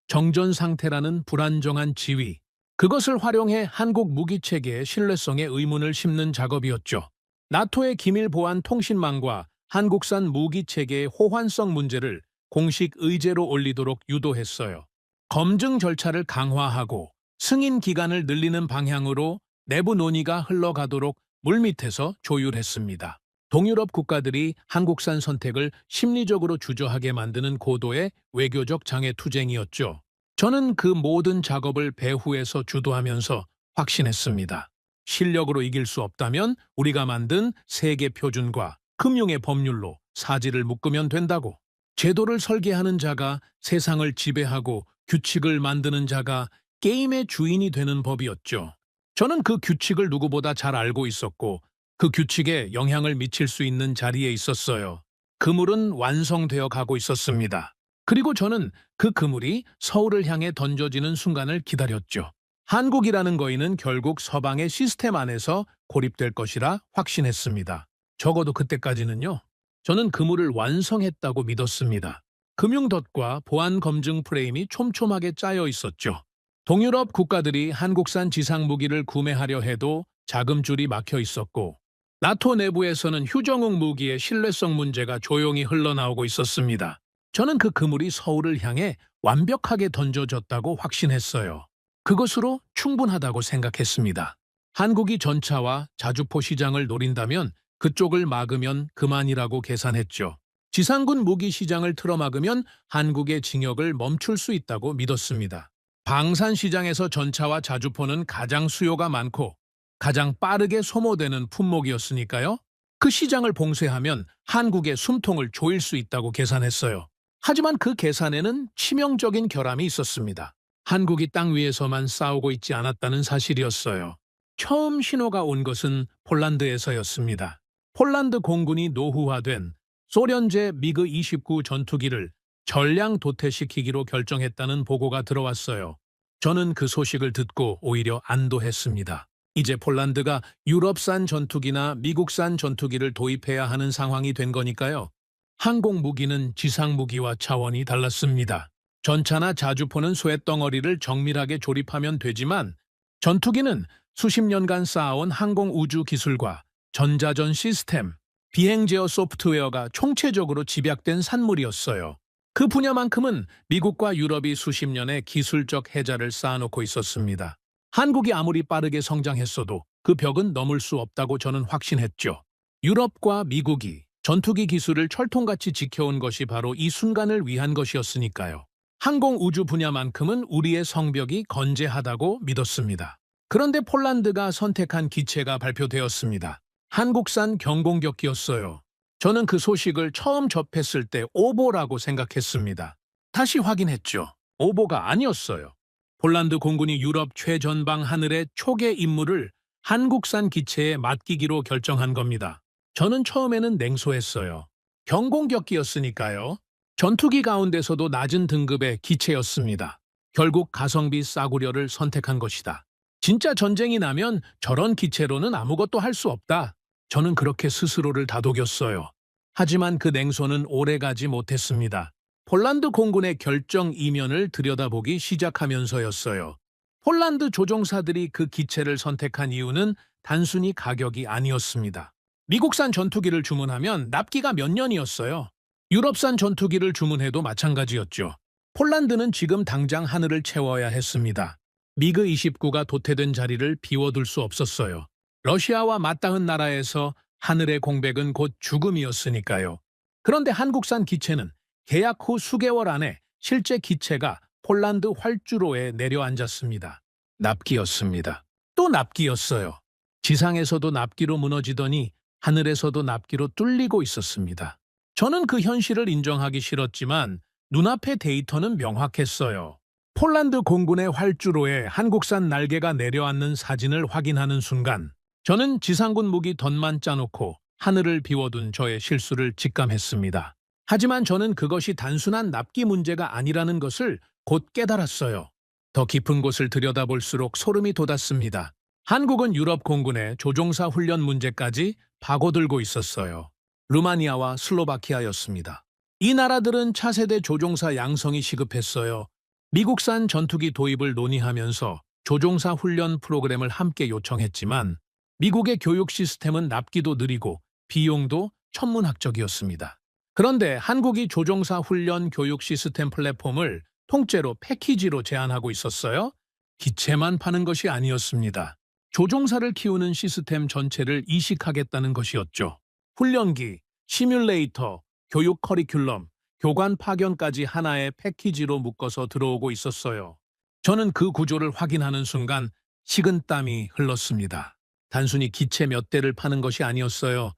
정전 상태라는 불안정한 지위, 그것을 활용해 한국 무기체계의 신뢰성에 의문을 심는 작업이었죠. 나토의 기밀 보안 통신망과 한국산 무기체계의 호환성 문제를 공식 의제로 올리도록 유도했어요. 검증 절차를 강화하고 승인 기간을 늘리는 방향으로 내부 논의가 흘러가도록 물밑에서 조율했습니다. 동유럽 국가들이 한국산 선택을 심리적으로 주저하게 만드는 고도의 외교적 장애 투쟁이었죠. 저는 그 모든 작업을 배후에서 주도하면서 확신했습니다. 실력으로 이길 수 없다면 우리가 만든 세계 표준과 금융의 법률로 사지를 묶으면 된다고. 제도를 설계하는 자가 세상을 지배하고 규칙을 만드는 자가 게임의 주인이 되는 법이었죠. 저는 그 규칙을 누구보다 잘 알고 있었고 그 규칙에 영향을 미칠 수 있는 자리에 있었어요. 그물은 완성되어 가고 있었습니다. 그리고 저는 그 그물이 서울을 향해 던져지는 순간을 기다렸죠. 한국이라는 거인은 결국 서방의 시스템 안에서 고립될 것이라 확신했습니다. 적어도 그때까지는요. 저는 그물을 완성했다고 믿었습니다. 금융덫과 보안 검증 프레임이 촘촘하게 짜여 있었죠. 동유럽 국가들이 한국산 지상 무기를 구매하려 해도 자금줄이 막혀 있었고 나토 내부에서는 휴정욱 무기의 신뢰성 문제가 조용히 흘러나오고 있었습니다. 저는 그 그물이 서울을 향해 완벽하게 던져졌다고 확신했어요. 그것으로 충분하다고 생각했습니다. 한국이 전차와 자주포 시장을 노린다면 그쪽을 막으면 그만이라고 계산했죠. 지상군 무기 시장을 틀어막으면 한국의 징역을 멈출 수 있다고 믿었습니다. 방산 시장에서 전차와 자주포는 가장 수요가 많고 가장 빠르게 소모되는 품목이었으니까요. 그 시장을 봉쇄하면 한국의 숨통을 조일 수 있다고 계산했어요. 하지만 그 계산에는 치명적인 결함이 있었습니다. 한국이 땅 위에서만 싸우고 있지 않았다는 사실이었어요. 처음 신호가 온 것은 폴란드에서였습니다. 폴란드 공군이 노후화된 소련제 미그 29 전투기를 전량 도태시키기로 결정했다는 보고가 들어왔어요. 저는 그 소식을 듣고 오히려 안도했습니다. 이제 폴란드가 유럽산 전투기나 미국산 전투기를 도입해야 하는 상황이 된 거니까요. 항공무기는 지상무기와 차원이 달랐습니다. 전차나 자주포는 쇠덩어리를 정밀하게 조립하면 되지만 전투기는 수십 년간 쌓아온 항공우주 기술과 전자전 시스템, 비행제어 소프트웨어가 총체적으로 집약된 산물이었어요. 그 분야만큼은 미국과 유럽이 수십 년의 기술적 해자를 쌓아놓고 있었습니다. 한국이 아무리 빠르게 성장했어도 그 벽은 넘을 수 없다고 저는 확신했죠. 유럽과 미국이 전투기 기술을 철통같이 지켜온 것이 바로 이 순간을 위한 것이었으니까요. 항공 우주 분야만큼은 우리의 성벽이 건재하다고 믿었습니다. 그런데 폴란드가 선택한 기체가 발표되었습니다. 한국산 경공격기였어요. 저는 그 소식을 처음 접했을 때 오보라고 생각했습니다. 다시 확인했죠. 오보가 아니었어요. 폴란드 공군이 유럽 최전방 하늘의 초계 임무를 한국산 기체에 맡기기로 결정한 겁니다. 저는 처음에는 냉소했어요. 경공격기였으니까요. 전투기 가운데서도 낮은 등급의 기체였습니다. 결국 가성비 싸구려를 선택한 것이다. 진짜 전쟁이 나면 저런 기체로는 아무것도 할 수 없다. 저는 그렇게 스스로를 다독였어요. 하지만 그 냉소는 오래가지 못했습니다. 폴란드 공군의 결정 이면을 들여다보기 시작하면서였어요. 폴란드 조종사들이 그 기체를 선택한 이유는 단순히 가격이 아니었습니다. 미국산 전투기를 주문하면 납기가 몇 년이었어요. 유럽산 전투기를 주문해도 마찬가지였죠. 폴란드는 지금 당장 하늘을 채워야 했습니다. 미그 29가 도태된 자리를 비워둘 수 없었어요. 러시아와 맞닿은 나라에서 하늘의 공백은 곧 죽음이었으니까요. 그런데 한국산 기체는 계약 후 수개월 안에 실제 기체가 폴란드 활주로에 내려앉았습니다. 납기였습니다. 또 납기였어요. 지상에서도 납기로 무너지더니 하늘에서도 납기로 뚫리고 있었습니다. 저는 그 현실을 인정하기 싫었지만 눈앞의 데이터는 명확했어요. 폴란드 공군의 활주로에 한국산 날개가 내려앉는 사진을 확인하는 순간 저는 지상군 무기 덫만 짜놓고 하늘을 비워둔 저의 실수를 직감했습니다. 하지만 저는 그것이 단순한 납기 문제가 아니라는 것을 곧 깨달았어요. 더 깊은 곳을 들여다볼수록 소름이 돋았습니다. 한국은 유럽 공군의 조종사 훈련 문제까지 파고들고 있었어요. 루마니아와 슬로바키아였습니다. 이 나라들은 차세대 조종사 양성이 시급했어요. 미국산 전투기 도입을 논의하면서 조종사 훈련 프로그램을 함께 요청했지만 미국의 교육 시스템은 납기도 느리고 비용도 천문학적이었습니다. 그런데 한국이 조종사 훈련 교육 시스템 플랫폼을 통째로 패키지로 제안하고 있었어요. 기체만 파는 것이 아니었습니다. 조종사를 키우는 시스템 전체를 이식하겠다는 것이었죠. 훈련기, 시뮬레이터, 교육 커리큘럼, 교관 파견까지 하나의 패키지로 묶어서 들어오고 있었어요. 저는 그 구조를 확인하는 순간 식은땀이 흘렀습니다. 단순히 기체 몇 대를 파는 것이 아니었어요.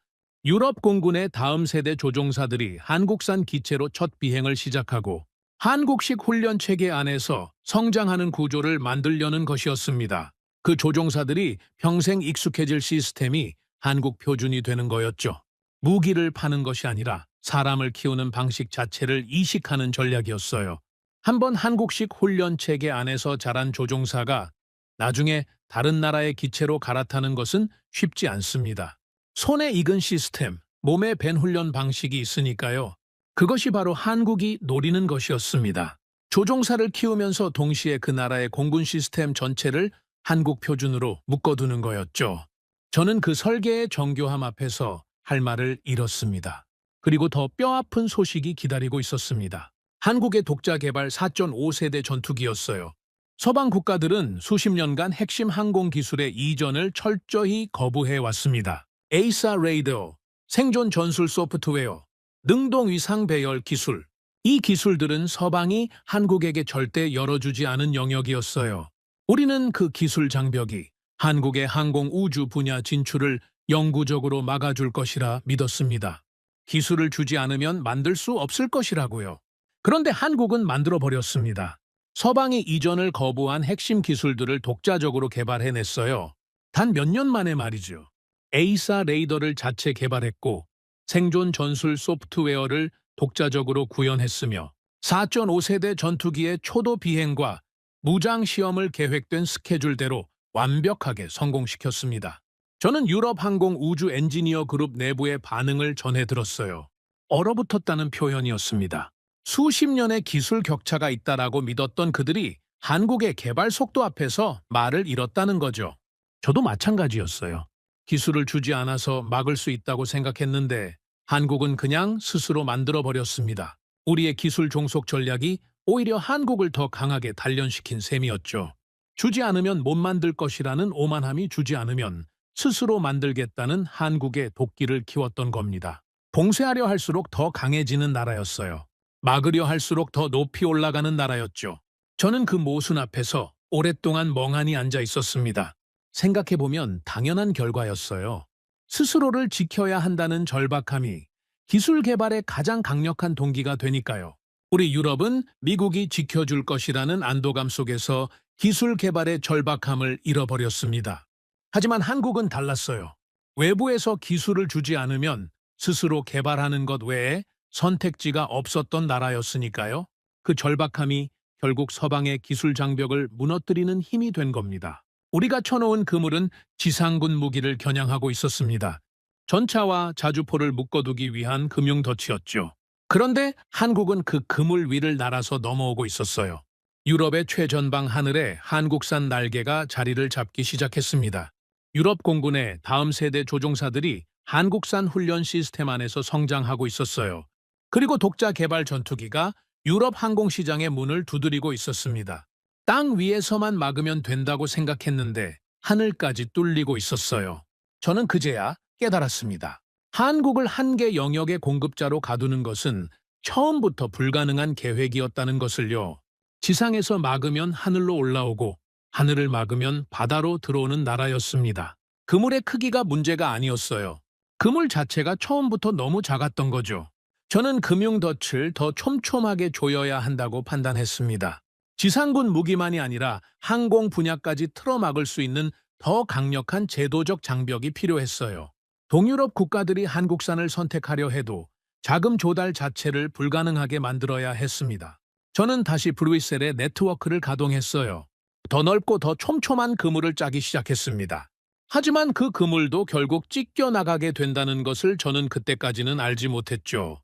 유럽 공군의 다음 세대 조종사들이 한국산 기체로 첫 비행을 시작하고 한국식 훈련 체계 안에서 성장하는 구조를 만들려는 것이었습니다. 그 조종사들이 평생 익숙해질 시스템이 한국 표준이 되는 거였죠. 무기를 파는 것이 아니라 사람을 키우는 방식 자체를 이식하는 전략이었어요. 한번 한국식 훈련 체계 안에서 자란 조종사가 나중에 다른 나라의 기체로 갈아타는 것은 쉽지 않습니다. 손에 익은 시스템, 몸에 밴 훈련 방식이 있으니까요. 그것이 바로 한국이 노리는 것이었습니다. 조종사를 키우면서 동시에 그 나라의 공군 시스템 전체를 한국 표준으로 묶어두는 거였죠. 저는 그 설계의 정교함 앞에서 할 말을 잃었습니다. 그리고 더 뼈아픈 소식이 기다리고 있었습니다. 한국의 독자 개발 4.5세대 전투기였어요. 서방 국가들은 수십 년간 핵심 항공 기술의 이전을 철저히 거부해 왔습니다. 에이사 레이더, 생존 전술 소프트웨어, 능동 위상 배열 기술. 이 기술들은 서방이 한국에게 절대 열어주지 않은 영역이었어요. 우리는 그 기술 장벽이 한국의 항공 우주 분야 진출을 영구적으로 막아줄 것이라 믿었습니다. 기술을 주지 않으면 만들 수 없을 것이라고요. 그런데 한국은 만들어버렸습니다. 서방이 이전을 거부한 핵심 기술들을 독자적으로 개발해냈어요. 단 몇 년 만에 말이죠. 에이사 레이더를 자체 개발했고 생존 전술 소프트웨어를 독자적으로 구현했으며 4.5세대 전투기의 초도 비행과 무장 시험을 계획된 스케줄대로 완벽하게 성공시켰습니다. 저는 유럽 항공 우주 엔지니어 그룹 내부의 반응을 전해 들었어요. 얼어붙었다는 표현이었습니다. 수십 년의 기술 격차가 있다라고 믿었던 그들이 한국의 개발 속도 앞에서 말을 잃었다는 거죠. 저도 마찬가지였어요. 기술을 주지 않아서 막을 수 있다고 생각했는데 한국은 그냥 스스로 만들어버렸습니다. 우리의 기술 종속 전략이 오히려 한국을 더 강하게 단련시킨 셈이었죠. 주지 않으면 못 만들 것이라는 오만함이 주지 않으면 스스로 만들겠다는 한국의 도끼를 키웠던 겁니다. 봉쇄하려 할수록 더 강해지는 나라였어요. 막으려 할수록 더 높이 올라가는 나라였죠. 저는 그 모순 앞에서 오랫동안 멍하니 앉아 있었습니다. 생각해보면 당연한 결과였어요. 스스로를 지켜야 한다는 절박함이 기술 개발의 가장 강력한 동기가 되니까요. 우리 유럽은 미국이 지켜줄 것이라는 안도감 속에서 기술 개발의 절박함을 잃어버렸습니다. 하지만 한국은 달랐어요. 외부에서 기술을 주지 않으면 스스로 개발하는 것 외에 선택지가 없었던 나라였으니까요. 그 절박함이 결국 서방의 기술 장벽을 무너뜨리는 힘이 된 겁니다. 우리가 쳐놓은 그물은 지상군 무기를 겨냥하고 있었습니다. 전차와 자주포를 묶어두기 위한 금융덫이었죠. 그런데 한국은 그 그물 위를 날아서 넘어오고 있었어요. 유럽의 최전방 하늘에 한국산 날개가 자리를 잡기 시작했습니다. 유럽 공군의 다음 세대 조종사들이 한국산 훈련 시스템 안에서 성장하고 있었어요. 그리고 독자 개발 전투기가 유럽 항공시장의 문을 두드리고 있었습니다. 땅 위에서만 막으면 된다고 생각했는데 하늘까지 뚫리고 있었어요. 저는 그제야 깨달았습니다. 한국을 한계 영역의 공급자로 가두는 것은 처음부터 불가능한 계획이었다는 것을요. 지상에서 막으면 하늘로 올라오고 하늘을 막으면 바다로 들어오는 나라였습니다. 그물의 크기가 문제가 아니었어요. 그물 자체가 처음부터 너무 작았던 거죠. 저는 금융덫을 더 촘촘하게 조여야 한다고 판단했습니다. 지상군 무기만이 아니라 항공 분야까지 틀어막을 수 있는 더 강력한 제도적 장벽이 필요했어요. 동유럽 국가들이 한국산을 선택하려 해도 자금 조달 자체를 불가능하게 만들어야 했습니다. 저는 다시 브뤼셀의 네트워크를 가동했어요. 더 넓고 더 촘촘한 그물을 짜기 시작했습니다. 하지만 그 그물도 결국 찢겨나가게 된다는 것을 저는 그때까지는 알지 못했죠.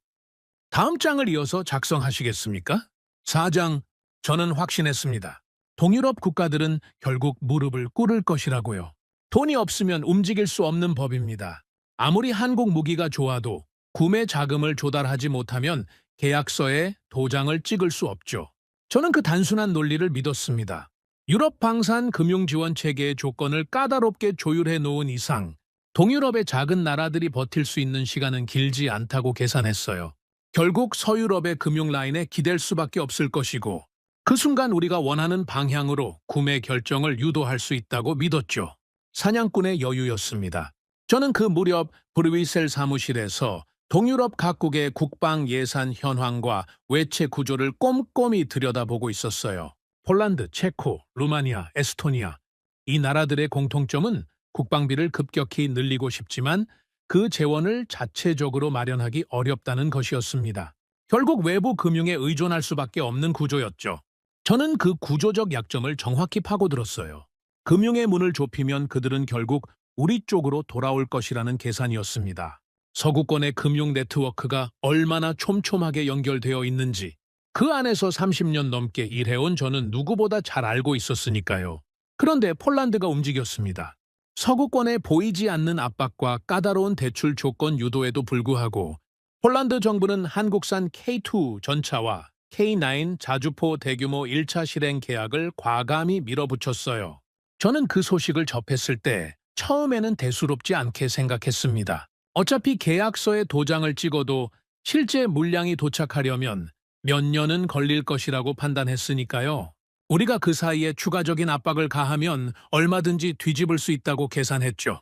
다음 장을 이어서 작성하시겠습니까? 4장, 저는 확신했습니다. 동유럽 국가들은 결국 무릎을 꿇을 것이라고요. 돈이 없으면 움직일 수 없는 법입니다. 아무리 한국 무기가 좋아도 구매 자금을 조달하지 못하면 계약서에 도장을 찍을 수 없죠. 저는 그 단순한 논리를 믿었습니다. 유럽 방산 금융 지원 체계의 조건을 까다롭게 조율해 놓은 이상 동유럽의 작은 나라들이 버틸 수 있는 시간은 길지 않다고 계산했어요. 결국 서유럽의 금융 라인에 기댈 수밖에 없을 것이고 그 순간 우리가 원하는 방향으로 구매 결정을 유도할 수 있다고 믿었죠. 사냥꾼의 여유였습니다. 저는 그 무렵 브뤼셀 사무실에서 동유럽 각국의 국방 예산 현황과 외채 구조를 꼼꼼히 들여다보고 있었어요. 폴란드, 체코, 루마니아, 에스토니아. 이 나라들의 공통점은 국방비를 급격히 늘리고 싶지만 그 재원을 자체적으로 마련하기 어렵다는 것이었습니다. 결국 외부 금융에 의존할 수밖에 없는 구조였죠. 저는 그 구조적 약점을 정확히 파고들었어요. 금융의 문을 좁히면 그들은 결국 우리 쪽으로 돌아올 것이라는 계산이었습니다. 서구권의 금융 네트워크가 얼마나 촘촘하게 연결되어 있는지 그 안에서 30년 넘게 일해온 저는 누구보다 잘 알고 있었으니까요. 그런데 폴란드가 움직였습니다. 서구권에 보이지 않는 압박과 까다로운 대출 조건 유도에도 불구하고 폴란드 정부는 한국산 K2 전차와 K9 자주포 대규모 1차 실행 계약을 과감히 밀어붙였어요. 저는 그 소식을 접했을 때 처음에는 대수롭지 않게 생각했습니다. 어차피 계약서에 도장을 찍어도 실제 물량이 도착하려면 몇 년은 걸릴 것이라고 판단했으니까요. 우리가 그 사이에 추가적인 압박을 가하면 얼마든지 뒤집을 수 있다고 계산했죠.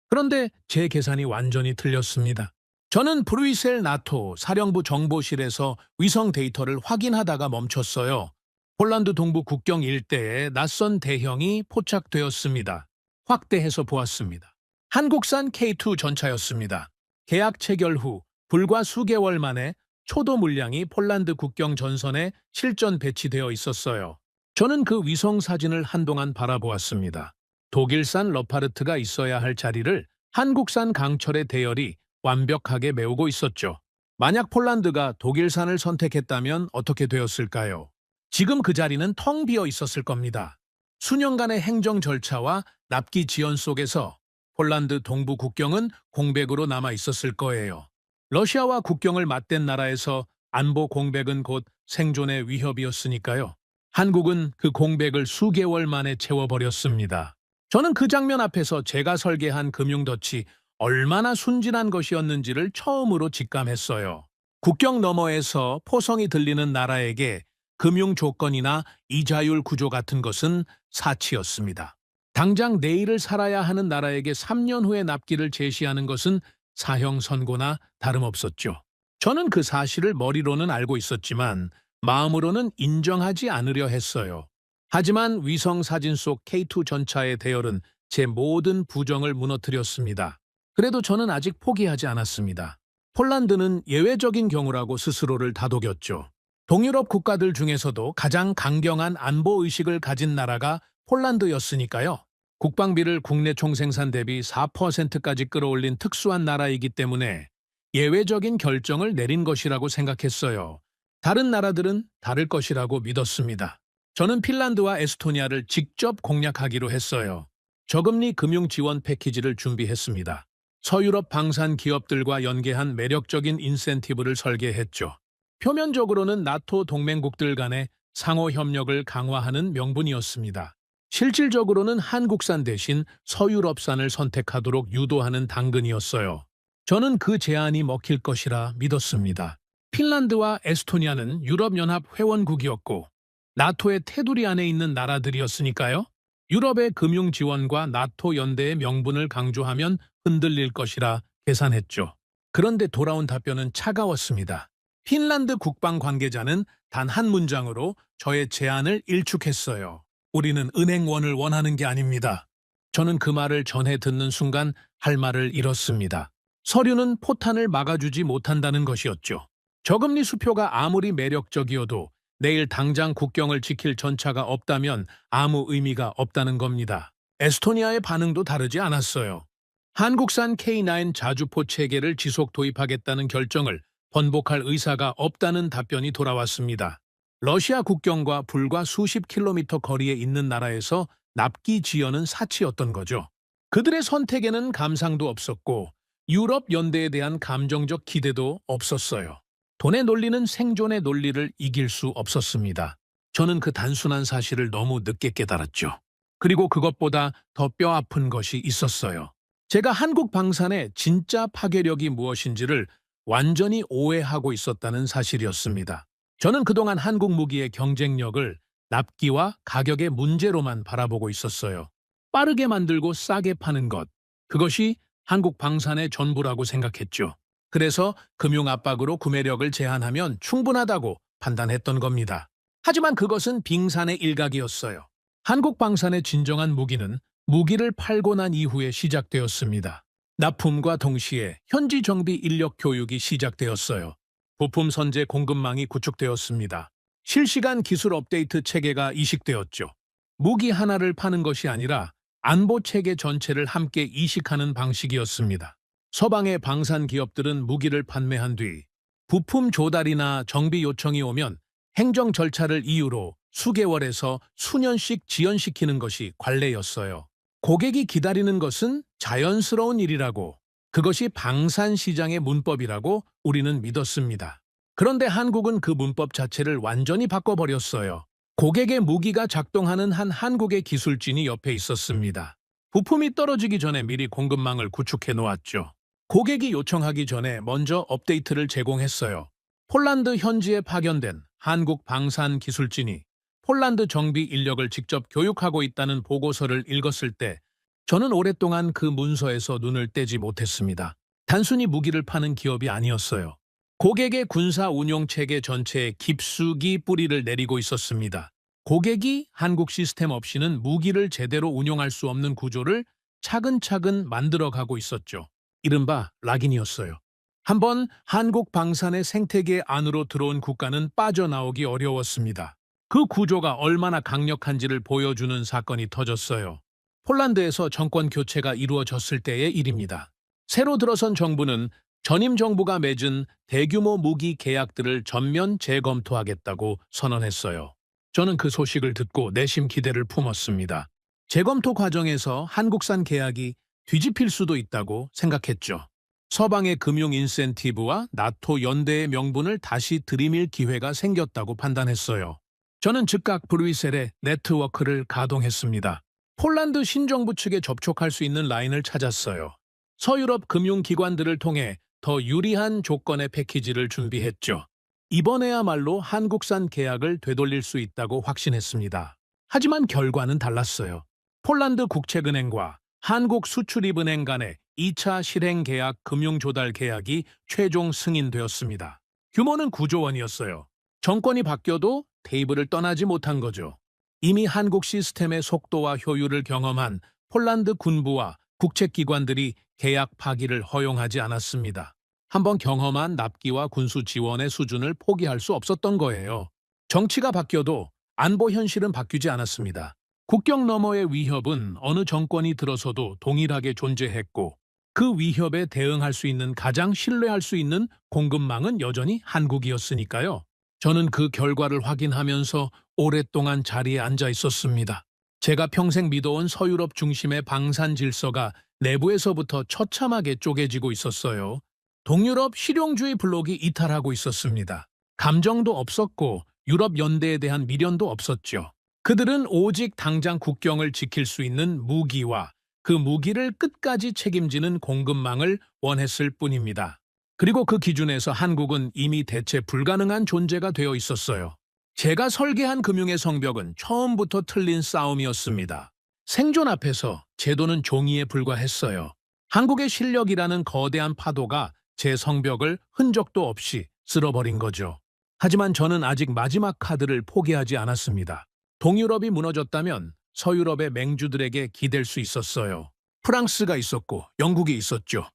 그런데 제 계산이 완전히 틀렸습니다. 저는 브뤼셀 나토 사령부 정보실에서 위성 데이터를 확인하다가 멈췄어요. 폴란드 동부 국경 일대에 낯선 대형이 포착되었습니다. 확대해서 보았습니다. 한국산 K2 전차였습니다. 계약 체결 후 불과 수개월 만에 초도 물량이 폴란드 국경 전선에 실전 배치되어 있었어요. 저는 그 위성 사진을 한동안 바라보았습니다. 독일산 러파르트가 있어야 할 자리를 한국산 강철의 대열이 완벽하게 메우고 있었죠. 만약 폴란드가 독일산을 선택했다면 어떻게 되었을까요? 지금 그 자리는 텅 비어 있었을 겁니다. 수년간의 행정 절차와 납기 지연 속에서 폴란드 동부 국경은 공백으로 남아 있었을 거예요. 러시아와 국경을 맞댄 나라에서 안보 공백은 곧 생존의 위협이었으니까요. 한국은 그 공백을 수개월 만에 채워버렸습니다. 저는 그 장면 앞에서 제가 설계한 금융덫이 얼마나 순진한 것이었는지를 처음으로 직감했어요. 국경 너머에서 포성이 들리는 나라에게 금융 조건이나 이자율 구조 같은 것은 사치였습니다. 당장 내일을 살아야 하는 나라에게 3년 후에 납기를 제시하는 것은 사형 선고나 다름없었죠. 저는 그 사실을 머리로는 알고 있었지만 마음으로는 인정하지 않으려 했어요. 하지만 위성 사진 속 K2 전차의 대열은 제 모든 부정을 무너뜨렸습니다. 그래도 저는 아직 포기하지 않았습니다. 폴란드는 예외적인 경우라고 스스로를 다독였죠. 동유럽 국가들 중에서도 가장 강경한 안보 의식을 가진 나라가 폴란드였으니까요. 국방비를 국내 총생산 대비 4%까지 끌어올린 특수한 나라이기 때문에 예외적인 결정을 내린 것이라고 생각했어요. 다른 나라들은 다를 것이라고 믿었습니다. 저는 핀란드와 에스토니아를 직접 공략하기로 했어요. 저금리 금융 지원 패키지를 준비했습니다. 서유럽 방산 기업들과 연계한 매력적인 인센티브를 설계했죠. 표면적으로는 나토 동맹국들 간의 상호 협력을 강화하는 명분이었습니다. 실질적으로는 한국산 대신 서유럽산을 선택하도록 유도하는 당근이었어요. 저는 그 제안이 먹힐 것이라 믿었습니다. 핀란드와 에스토니아는 유럽연합 회원국이었고 나토의 테두리 안에 있는 나라들이었으니까요. 유럽의 금융 지원과 나토 연대의 명분을 강조하면 흔들릴 것이라 계산했죠. 그런데 돌아온 답변은 차가웠습니다. 핀란드 국방 관계자는 단 한 문장으로 저의 제안을 일축했어요. 우리는 은행원을 원하는 게 아닙니다. 저는 그 말을 전해 듣는 순간 할 말을 잃었습니다. 서류는 포탄을 막아주지 못한다는 것이었죠. 저금리 수표가 아무리 매력적이어도 내일 당장 국경을 지킬 전차가 없다면 아무 의미가 없다는 겁니다. 에스토니아의 반응도 다르지 않았어요. 한국산 K9 자주포 체계를 지속 도입하겠다는 결정을 번복할 의사가 없다는 답변이 돌아왔습니다. 러시아 국경과 불과 수십 킬로미터 거리에 있는 나라에서 납기 지연은 사치였던 거죠. 그들의 선택에는 감상도 없었고 유럽 연대에 대한 감정적 기대도 없었어요. 돈의 논리는 생존의 논리를 이길 수 없었습니다. 저는 그 단순한 사실을 너무 늦게 깨달았죠. 그리고 그것보다 더 뼈아픈 것이 있었어요. 제가 한국 방산의 진짜 파괴력이 무엇인지를 완전히 오해하고 있었다는 사실이었습니다. 저는 그동안 한국 무기의 경쟁력을 납기와 가격의 문제로만 바라보고 있었어요. 빠르게 만들고 싸게 파는 것, 그것이 한국 방산의 전부라고 생각했죠. 그래서 금융 압박으로 구매력을 제한하면 충분하다고 판단했던 겁니다. 하지만 그것은 빙산의 일각이었어요. 한국 방산의 진정한 무기는 무기를 팔고 난 이후에 시작되었습니다. 납품과 동시에 현지 정비 인력 교육이 시작되었어요. 부품 선제 공급망이 구축되었습니다. 실시간 기술 업데이트 체계가 이식되었죠. 무기 하나를 파는 것이 아니라 안보 체계 전체를 함께 이식하는 방식이었습니다. 서방의 방산 기업들은 무기를 판매한 뒤 부품 조달이나 정비 요청이 오면 행정 절차를 이유로 수개월에서 수년씩 지연시키는 것이 관례였어요. 고객이 기다리는 것은 자연스러운 일이라고, 그것이 방산 시장의 문법이라고 우리는 믿었습니다. 그런데 한국은 그 문법 자체를 완전히 바꿔버렸어요. 고객의 무기가 작동하는 한 한국의 기술진이 옆에 있었습니다. 부품이 떨어지기 전에 미리 공급망을 구축해 놓았죠. 고객이 요청하기 전에 먼저 업데이트를 제공했어요. 폴란드 현지에 파견된 한국 방산 기술진이 폴란드 정비 인력을 직접 교육하고 있다는 보고서를 읽었을 때 저는 오랫동안 그 문서에서 눈을 떼지 못했습니다. 단순히 무기를 파는 기업이 아니었어요. 고객의 군사 운용 체계 전체에 깊숙이 뿌리를 내리고 있었습니다. 고객이 한국 시스템 없이는 무기를 제대로 운용할 수 없는 구조를 차근차근 만들어가고 있었죠. 이른바 락인이었어요. 한번 한국 방산의 생태계 안으로 들어온 국가는 빠져나오기 어려웠습니다. 그 구조가 얼마나 강력한지를 보여주는 사건이 터졌어요. 폴란드에서 정권 교체가 이루어졌을 때의 일입니다. 새로 들어선 정부는 전임 정부가 맺은 대규모 무기 계약들을 전면 재검토하겠다고 선언했어요. 저는 그 소식을 듣고 내심 기대를 품었습니다. 재검토 과정에서 한국산 계약이 뒤집힐 수도 있다고 생각했죠. 서방의 금융 인센티브와 나토 연대의 명분을 다시 들이밀 기회가 생겼다고 판단했어요. 저는 즉각 브뤼셀의 네트워크를 가동했습니다. 폴란드 신정부 측에 접촉할 수 있는 라인을 찾았어요. 서유럽 금융기관들을 통해 더 유리한 조건의 패키지를 준비했죠. 이번에야말로 한국산 계약을 되돌릴 수 있다고 확신했습니다. 하지만 결과는 달랐어요. 폴란드 국책은행과 한국수출입은행 간의 2차 실행 계약 금융조달 계약이 최종 승인되었습니다. 규모는 9조 원이었어요. 정권이 바뀌어도 테이블을 떠나지 못한 거죠. 이미 한국 시스템의 속도와 효율을 경험한 폴란드 군부와 국책기관들이 계약 파기를 허용하지 않았습니다. 한번 경험한 납기와 군수 지원의 수준을 포기할 수 없었던 거예요. 정치가 바뀌어도 안보 현실은 바뀌지 않았습니다. 국경 너머의 위협은 어느 정권이 들어서도 동일하게 존재했고 그 위협에 대응할 수 있는 가장 신뢰할 수 있는 공급망은 여전히 한국이었으니까요. 저는 그 결과를 확인하면서 오랫동안 자리에 앉아 있었습니다. 제가 평생 믿어온 서유럽 중심의 방산 질서가 내부에서부터 처참하게 쪼개지고 있었어요. 동유럽 실용주의 블록이 이탈하고 있었습니다. 감정도 없었고 유럽 연대에 대한 미련도 없었죠. 그들은 오직 당장 국경을 지킬 수 있는 무기와 그 무기를 끝까지 책임지는 공급망을 원했을 뿐입니다. 그리고 그 기준에서 한국은 이미 대체 불가능한 존재가 되어 있었어요. 제가 설계한 금융의 성벽은 처음부터 틀린 싸움이었습니다. 생존 앞에서 제도는 종이에 불과했어요. 한국의 실력이라는 거대한 파도가 제 성벽을 흔적도 없이 쓸어버린 거죠. 하지만 저는 아직 마지막 카드를 포기하지 않았습니다. 동유럽이 무너졌다면 서유럽의 맹주들에게 기댈 수 있었어요. 프랑스가 있었고 영국이 있었죠.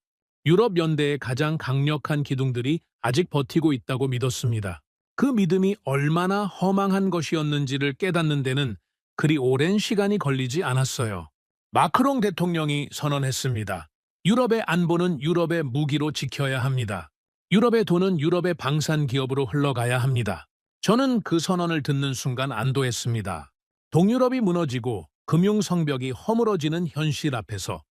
유럽 연대의 가장 강력한 기둥들이 아직 버티고 있다고 믿었습니다. 그 믿음이 얼마나 허망한 것이었는지를 깨닫는 데는 그리 오랜 시간이 걸리지 않았어요. 마크롱 대통령이 선언했습니다. 유럽의 안보는 유럽의 무기로 지켜야 합니다. 유럽의 돈은 유럽의 방산 기업으로 흘러가야 합니다. 저는 그 선언을 듣는 순간 안도했습니다. 동유럽이 무너지고 금융 성벽이 허물어지는 현실 앞에서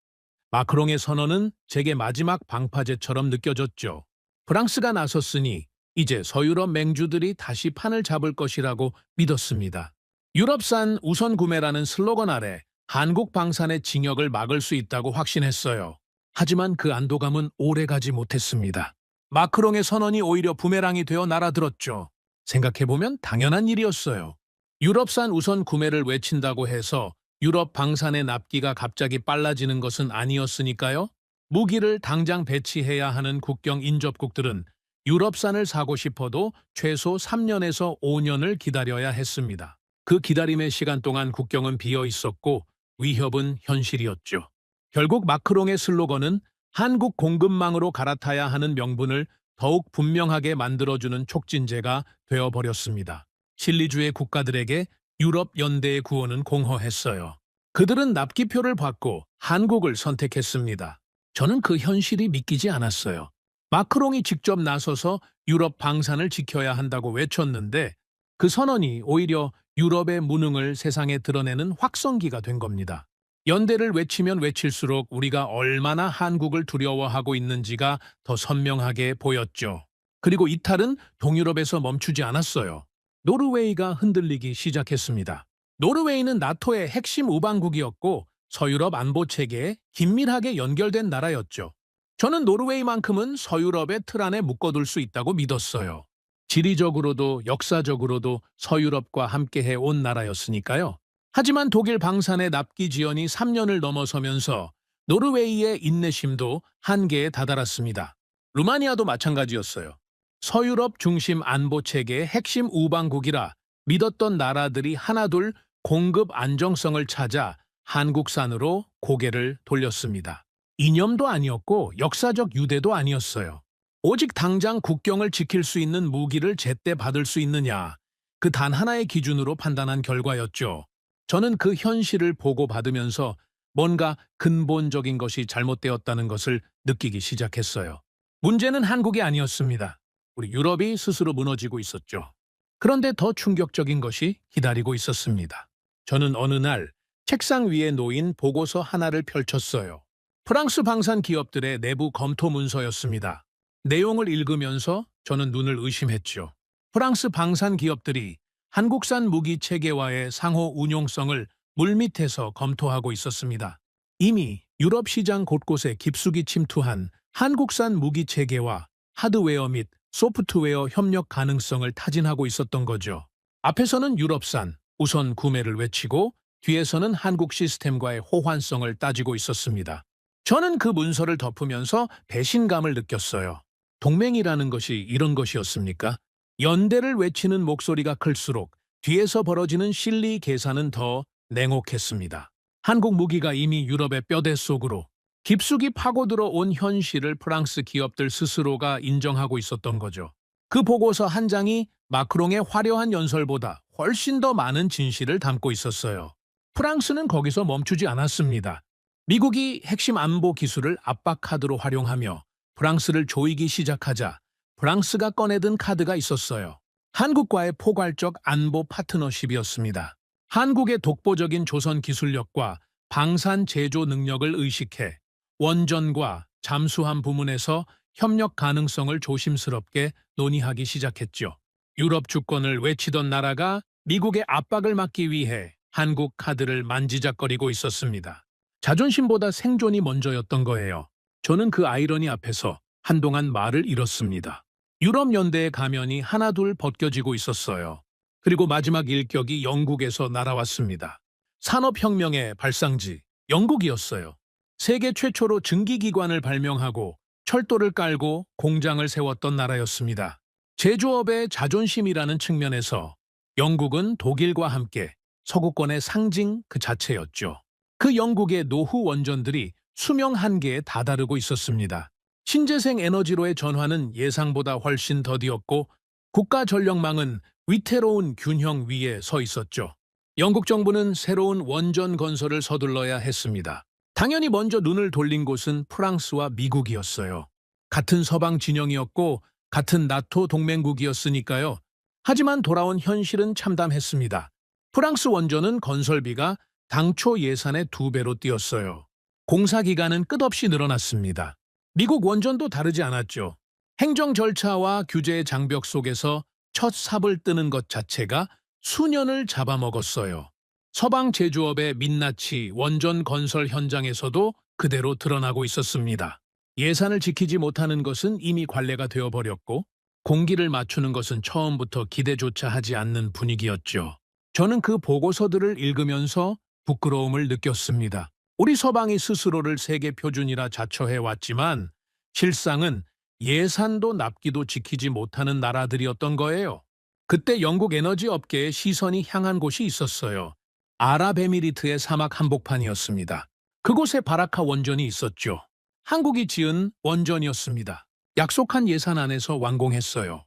마크롱의 선언은 제게 마지막 방파제처럼 느껴졌죠. 프랑스가 나섰으니 이제 서유럽 맹주들이 다시 판을 잡을 것이라고 믿었습니다. 유럽산 우선 구매라는 슬로건 아래 한국 방산의 징역을 막을 수 있다고 확신했어요. 하지만 그 안도감은 오래가지 못했습니다. 마크롱의 선언이 오히려 부메랑이 되어 날아들었죠. 생각해보면 당연한 일이었어요. 유럽산 우선 구매를 외친다고 해서 유럽 방산의 납기가 갑자기 빨라지는 것은 아니었으니까요. 무기를 당장 배치해야 하는 국경 인접국들은 유럽산을 사고 싶어도 최소 3년에서 5년을 기다려야 했습니다. 그 기다림의 시간 동안 국경은 비어 있었고 위협은 현실이었죠. 결국 마크롱의 슬로건은 한국 공급망으로 갈아타야 하는 명분을 더욱 분명하게 만들어주는 촉진제가 되어버렸습니다. 실리주의 국가들에게 유럽 연대의 구호는 공허했어요. 그들은 납기표를 받고 한국을 선택했습니다. 저는 그 현실이 믿기지 않았어요. 마크롱이 직접 나서서 유럽 방산을 지켜야 한다고 외쳤는데 그 선언이 오히려 유럽의 무능을 세상에 드러내는 확성기가 된 겁니다. 연대를 외치면 외칠수록 우리가 얼마나 한국을 두려워하고 있는지가 더 선명하게 보였죠. 그리고 이탈은 동유럽에서 멈추지 않았어요. 노르웨이가 흔들리기 시작했습니다. 노르웨이는 나토의 핵심 우방국이었고 서유럽 안보 체계에 긴밀하게 연결된 나라였죠. 저는 노르웨이만큼은 서유럽의 틀 안에 묶어둘 수 있다고 믿었어요. 지리적으로도 역사적으로도 서유럽과 함께해 온 나라였으니까요. 하지만 독일 방산의 납기 지연이 3년을 넘어서면서 노르웨이의 인내심도 한계에 다다랐습니다. 루마니아도 마찬가지였어요. 서유럽 중심 안보 체계의 핵심 우방국이라 믿었던 나라들이 하나둘 공급 안정성을 찾아 한국산으로 고개를 돌렸습니다. 이념도 아니었고 역사적 유대도 아니었어요. 오직 당장 국경을 지킬 수 있는 무기를 제때 받을 수 있느냐, 그 단 하나의 기준으로 판단한 결과였죠. 저는 그 현실을 보고받으면서 뭔가 근본적인 것이 잘못되었다는 것을 느끼기 시작했어요. 문제는 한국이 아니었습니다. 우리 유럽이 스스로 무너지고 있었죠. 그런데 더 충격적인 것이 기다리고 있었습니다. 저는 어느 날 책상 위에 놓인 보고서 하나를 펼쳤어요. 프랑스 방산 기업들의 내부 검토 문서였습니다. 내용을 읽으면서 저는 눈을 의심했죠. 프랑스 방산 기업들이 한국산 무기 체계와의 상호 운용성을 물밑에서 검토하고 있었습니다. 이미 유럽 시장 곳곳에 깊숙이 침투한 한국산 무기 체계와 하드웨어 및 소프트웨어 협력 가능성을 타진하고 있었던 거죠. 앞에서는 유럽산 우선 구매를 외치고 뒤에서는 한국 시스템과의 호환성을 따지고 있었습니다. 저는 그 문서를 덮으면서 배신감을 느꼈어요. 동맹이라는 것이 이런 것이었습니까? 연대를 외치는 목소리가 클수록 뒤에서 벌어지는 실리 계산은 더 냉혹했습니다. 한국 무기가 이미 유럽의 뼈대속으로 깊숙이 파고들어 온 현실을 프랑스 기업들 스스로가 인정하고 있었던 거죠. 그 보고서 한 장이 마크롱의 화려한 연설보다 훨씬 더 많은 진실을 담고 있었어요. 프랑스는 거기서 멈추지 않았습니다. 미국이 핵심 안보 기술을 압박 카드로 활용하며 프랑스를 조이기 시작하자 프랑스가 꺼내든 카드가 있었어요. 한국과의 포괄적 안보 파트너십이었습니다. 한국의 독보적인 조선 기술력과 방산 제조 능력을 의식해 원전과 잠수함 부문에서 협력 가능성을 조심스럽게 논의하기 시작했죠. 유럽 주권을 외치던 나라가 미국의 압박을 막기 위해 한국 카드를 만지작거리고 있었습니다. 자존심보다 생존이 먼저였던 거예요. 저는 그 아이러니 앞에서 한동안 말을 잃었습니다. 유럽 연대의 가면이 하나둘 벗겨지고 있었어요. 그리고 마지막 일격이 영국에서 날아왔습니다. 산업혁명의 발상지, 영국이었어요. 세계 최초로 증기기관을 발명하고 철도를 깔고 공장을 세웠던 나라였습니다. 제조업의 자존심이라는 측면에서 영국은 독일과 함께 서구권의 상징 그 자체였죠. 그 영국의 노후 원전들이 수명 한계에 다다르고 있었습니다. 신재생 에너지로의 전환은 예상보다 훨씬 더디었고 국가 전력망은 위태로운 균형 위에 서 있었죠. 영국 정부는 새로운 원전 건설을 서둘러야 했습니다. 당연히 먼저 눈을 돌린 곳은 프랑스와 미국이었어요. 같은 서방 진영이었고 같은 나토 동맹국이었으니까요. 하지만 돌아온 현실은 참담했습니다. 프랑스 원전은 건설비가 당초 예산의 2배로 뛰었어요. 공사 기간은 끝없이 늘어났습니다. 미국 원전도 다르지 않았죠. 행정 절차와 규제의 장벽 속에서 첫 삽을 뜨는 것 자체가 수년을 잡아먹었어요. 서방 제조업의 민낯이 원전 건설 현장에서도 그대로 드러나고 있었습니다. 예산을 지키지 못하는 것은 이미 관례가 되어버렸고 공기를 맞추는 것은 처음부터 기대조차 하지 않는 분위기였죠. 저는 그 보고서들을 읽으면서 부끄러움을 느꼈습니다. 우리 서방이 스스로를 세계 표준이라 자처해왔지만 실상은 예산도 납기도 지키지 못하는 나라들이었던 거예요. 그때 영국 에너지 업계의 시선이 향한 곳이 있었어요. 아랍에미리트의 사막 한복판이었습니다. 그곳에 바라카 원전이 있었죠. 한국이 지은 원전이었습니다. 약속한 예산 안에서 완공했어요.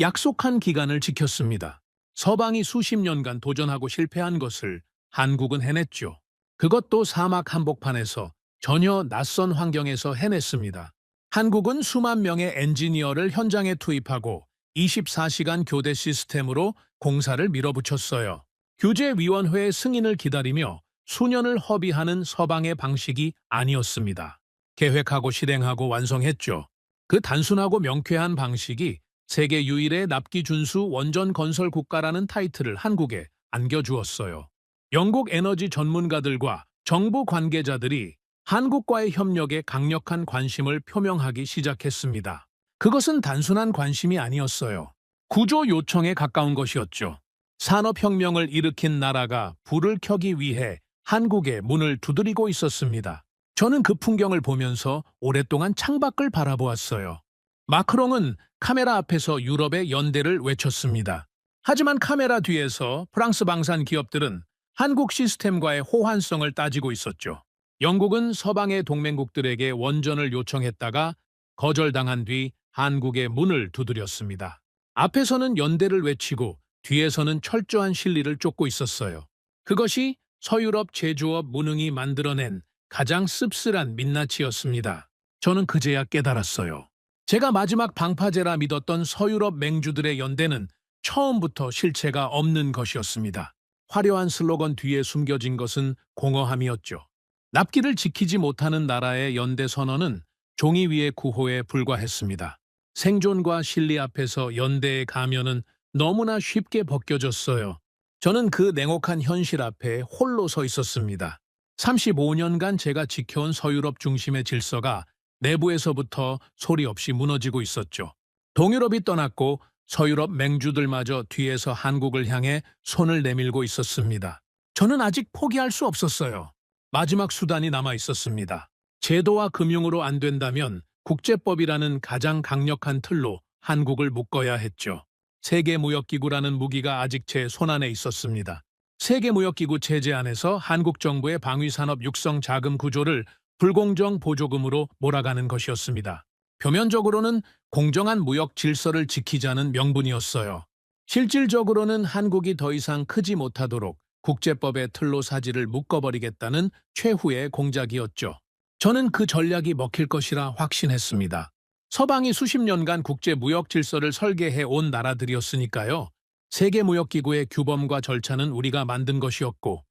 약속한 기간을 지켰습니다. 서방이 수십 년간 도전하고 실패한 것을 한국은 해냈죠. 그것도 사막 한복판에서 전혀 낯선 환경에서 해냈습니다. 한국은 수만 명의 엔지니어를 현장에 투입하고 24시간 교대 시스템으로 공사를 밀어붙였어요. 규제위원회의 승인을 기다리며 수년을 허비하는 서방의 방식이 아니었습니다. 계획하고 실행하고 완성했죠. 그 단순하고 명쾌한 방식이 세계 유일의 납기 준수 원전 건설 국가라는 타이틀을 한국에 안겨주었어요. 영국 에너지 전문가들과 정부 관계자들이 한국과의 협력에 강력한 관심을 표명하기 시작했습니다. 그것은 단순한 관심이 아니었어요. 구조 요청에 가까운 것이었죠. 산업혁명을 일으킨 나라가 불을 켜기 위해 한국의 문을 두드리고 있었습니다. 저는 그 풍경을 보면서 오랫동안 창밖을 바라보았어요. 마크롱은 카메라 앞에서 유럽의 연대를 외쳤습니다. 하지만 카메라 뒤에서 프랑스 방산 기업들은 한국 시스템과의 호환성을 따지고 있었죠. 영국은 서방의 동맹국들에게 원전을 요청했다가 거절당한 뒤 한국의 문을 두드렸습니다. 앞에서는 연대를 외치고 뒤에서는 철저한 실리를 쫓고 있었어요. 그것이 서유럽 제조업 무능이 만들어낸 가장 씁쓸한 민낯이었습니다. 저는 그제야 깨달았어요. 제가 마지막 방파제라 믿었던 서유럽 맹주들의 연대는 처음부터 실체가 없는 것이었습니다. 화려한 슬로건 뒤에 숨겨진 것은 공허함이었죠. 납기를 지키지 못하는 나라의 연대 선언은 종이 위의 구호에 불과했습니다. 생존과 실리 앞에서 연대의 가면은 너무나 쉽게 벗겨졌어요. 저는 그 냉혹한 현실 앞에 홀로 서 있었습니다. 35년간 제가 지켜온 서유럽 중심의 질서가 내부에서부터 소리 없이 무너지고 있었죠. 동유럽이 떠났고 서유럽 맹주들마저 뒤에서 한국을 향해 손을 내밀고 있었습니다. 저는 아직 포기할 수 없었어요. 마지막 수단이 남아 있었습니다. 제도와 금융으로 안 된다면 국제법이라는 가장 강력한 틀로 한국을 묶어야 했죠. 세계무역기구라는 무기가 아직 제 손안에 있었습니다. 세계무역기구 체제 안에서 한국 정부의 방위산업 육성 자금 구조를 불공정 보조금으로 몰아가는 것이었습니다. 표면적으로는 공정한 무역 질서를 지키자는 명분이었어요. 실질적으로는 한국이 더 이상 크지 못하도록 국제법의 틀로 사지를 묶어버리겠다는 최후의 공작이었죠. 저는 그 전략이 먹힐 것이라 확신했습니다. 서방이 수십 년간 국제 무역 질서를 설계해 온 나라들이었으니까요. 세계무역기구의 규범과 절차는 우리가 만든 것이었고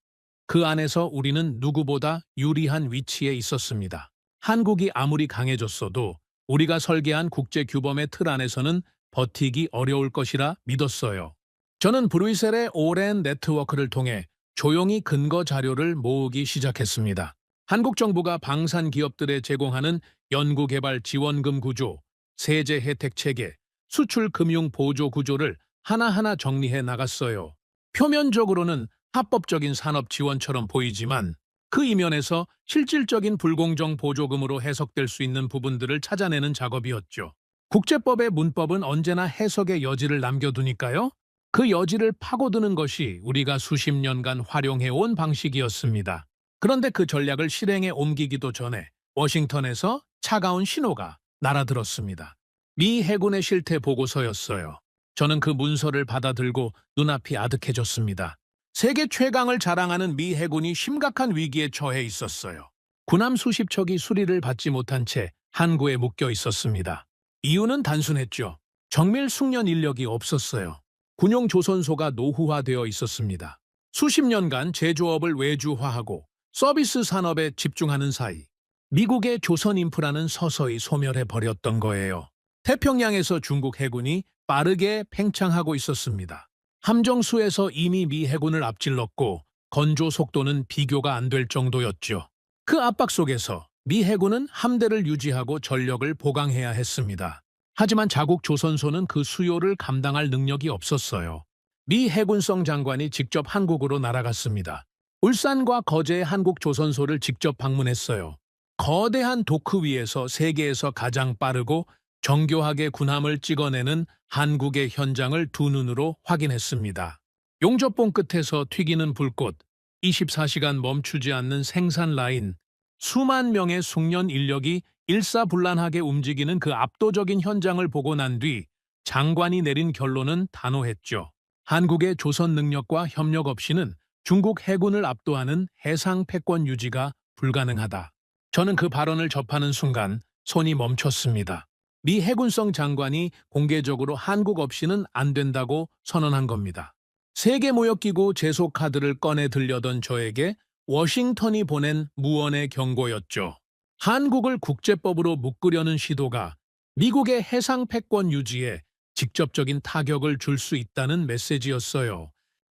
그 안에서 우리는 누구보다 유리한 위치에 있었습니다. 한국이 아무리 강해졌어도 우리가 설계한 국제 규범의 틀 안에서는 버티기 어려울 것이라 믿었어요. 저는 브뤼셀의 오랜 네트워크를 통해 조용히 근거 자료를 모으기 시작했습니다. 한국 정부가 방산 기업들에 제공하는 연구개발 지원금 구조, 세제 혜택 체계, 수출 금융 보조 구조를 하나하나 정리해 나갔어요. 표면적으로는 합법적인 산업 지원처럼 보이지만 그 이면에서 실질적인 불공정 보조금으로 해석될 수 있는 부분들을 찾아내는 작업이었죠. 국제법의 문법은 언제나 해석의 여지를 남겨두니까요. 그 여지를 파고드는 것이 우리가 수십 년간 활용해온 방식이었습니다. 그런데 그 전략을 실행에 옮기기도 전에 워싱턴에서 차가운 신호가 날아들었습니다. 미 해군의 실태 보고서였어요. 저는 그 문서를 받아들고 눈앞이 아득해졌습니다. 세계 최강을 자랑하는 미 해군이 심각한 위기에 처해 있었어요. 군함 수십 척이 수리를 받지 못한 채 항구에 묶여 있었습니다. 이유는 단순했죠. 정밀 숙련 인력이 없었어요. 군용 조선소가 노후화되어 있었습니다. 수십 년간 제조업을 외주화하고 서비스 산업에 집중하는 사이 미국의 조선 인프라는 서서히 소멸해 버렸던 거예요. 태평양에서 중국 해군이 빠르게 팽창하고 있었습니다. 함정수에서 이미 미 해군을 앞질렀고 건조 속도는 비교가 안 될 정도였죠. 그 압박 속에서 미 해군은 함대를 유지하고 전력을 보강해야 했습니다. 하지만 자국 조선소는 그 수요를 감당할 능력이 없었어요. 미 해군성 장관이 직접 한국으로 날아갔습니다. 울산과 거제의 한국 조선소를 직접 방문했어요. 거대한 도크 위에서 세계에서 가장 빠르고 정교하게 군함을 찍어내는 한국의 현장을 두 눈으로 확인했습니다. 용접봉 끝에서 튀기는 불꽃, 24시간 멈추지 않는 생산 라인, 수만 명의 숙련 인력이 일사불란하게 움직이는 그 압도적인 현장을 보고 난 뒤 장관이 내린 결론은 단호했죠. 한국의 조선 능력과 협력 없이는 중국 해군을 압도하는 해상 패권 유지가 불가능하다. 저는 그 발언을 접하는 순간 손이 멈췄습니다. 미 해군성 장관이 공개적으로 한국 없이는 안 된다고 선언한 겁니다. 세계무역기구 제소 카드를 꺼내 들려던 저에게 워싱턴이 보낸 무언의 경고였죠. 한국을 국제법으로 묶으려는 시도가 미국의 해상 패권 유지에 직접적인 타격을 줄 수 있다는 메시지였어요.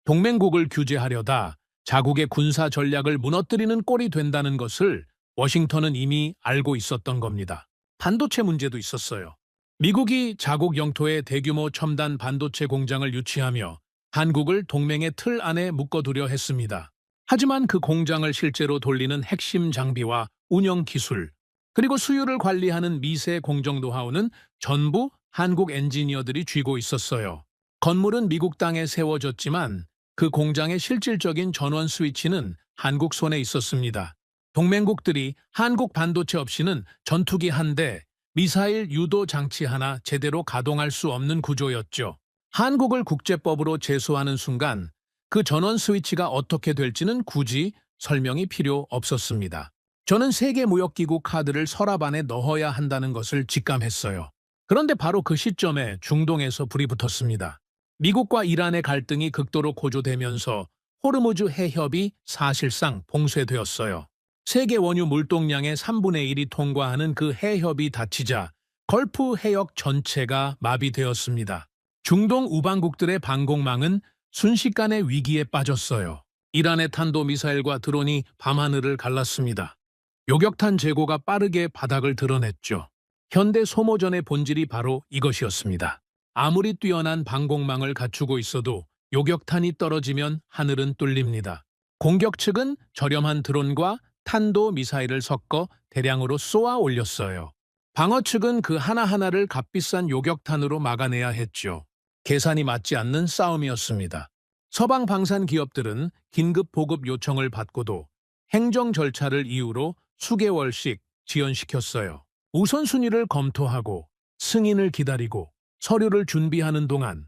동맹국을 규제하려다 자국의 군사 전략을 무너뜨리는 꼴이 된다는 것을 워싱턴은 이미 알고 있었던 겁니다. 반도체 문제도 있었어요. 미국이 자국 영토에 대규모 첨단 반도체 공장을 유치하며 한국을 동맹의 틀 안에 묶어두려 했습니다. 하지만 그 공장을 실제로 돌리는 핵심 장비와 운영 기술, 그리고 수요를 관리하는 미세 공정 노하우는 전부 한국 엔지니어들이 쥐고 있었어요. 건물은 미국 땅에 세워졌지만 그 공장의 실질적인 전원 스위치는 한국 손에 있었습니다. 동맹국들이 한국 반도체 없이는 전투기 한 대, 미사일 유도 장치 하나 제대로 가동할 수 없는 구조였죠. 한국을 국제법으로 제소하는 순간 그 전원 스위치가 어떻게 될지는 굳이 설명이 필요 없었습니다. 저는 세계무역기구 카드를 서랍 안에 넣어야 한다는 것을 직감했어요. 그런데 바로 그 시점에 중동에서 불이 붙었습니다. 미국과 이란의 갈등이 극도로 고조되면서 호르무즈 해협이 사실상 봉쇄되었어요. 세계 원유 물동량의 3분의 1이 통과하는 그 해협이 닫히자 걸프 해역 전체가 마비되었습니다. 중동 우방국들의 방공망은 순식간에 위기에 빠졌어요. 이란의 탄도미사일과 드론이 밤하늘을 갈랐습니다. 요격탄 재고가 빠르게 바닥을 드러냈죠. 현대 소모전의 본질이 바로 이것이었습니다. 아무리 뛰어난 방공망을 갖추고 있어도 요격탄이 떨어지면 하늘은 뚫립니다. 공격 측은 저렴한 드론과 탄도 미사일을 섞어 대량으로 쏘아 올렸어요. 방어 측은 그 하나하나를 값비싼 요격탄으로 막아내야 했죠. 계산이 맞지 않는 싸움이었습니다. 서방 방산 기업들은 긴급 보급 요청을 받고도 행정 절차를 이유로 수개월씩 지연시켰어요. 우선순위를 검토하고 승인을 기다리고 서류를 준비하는 동안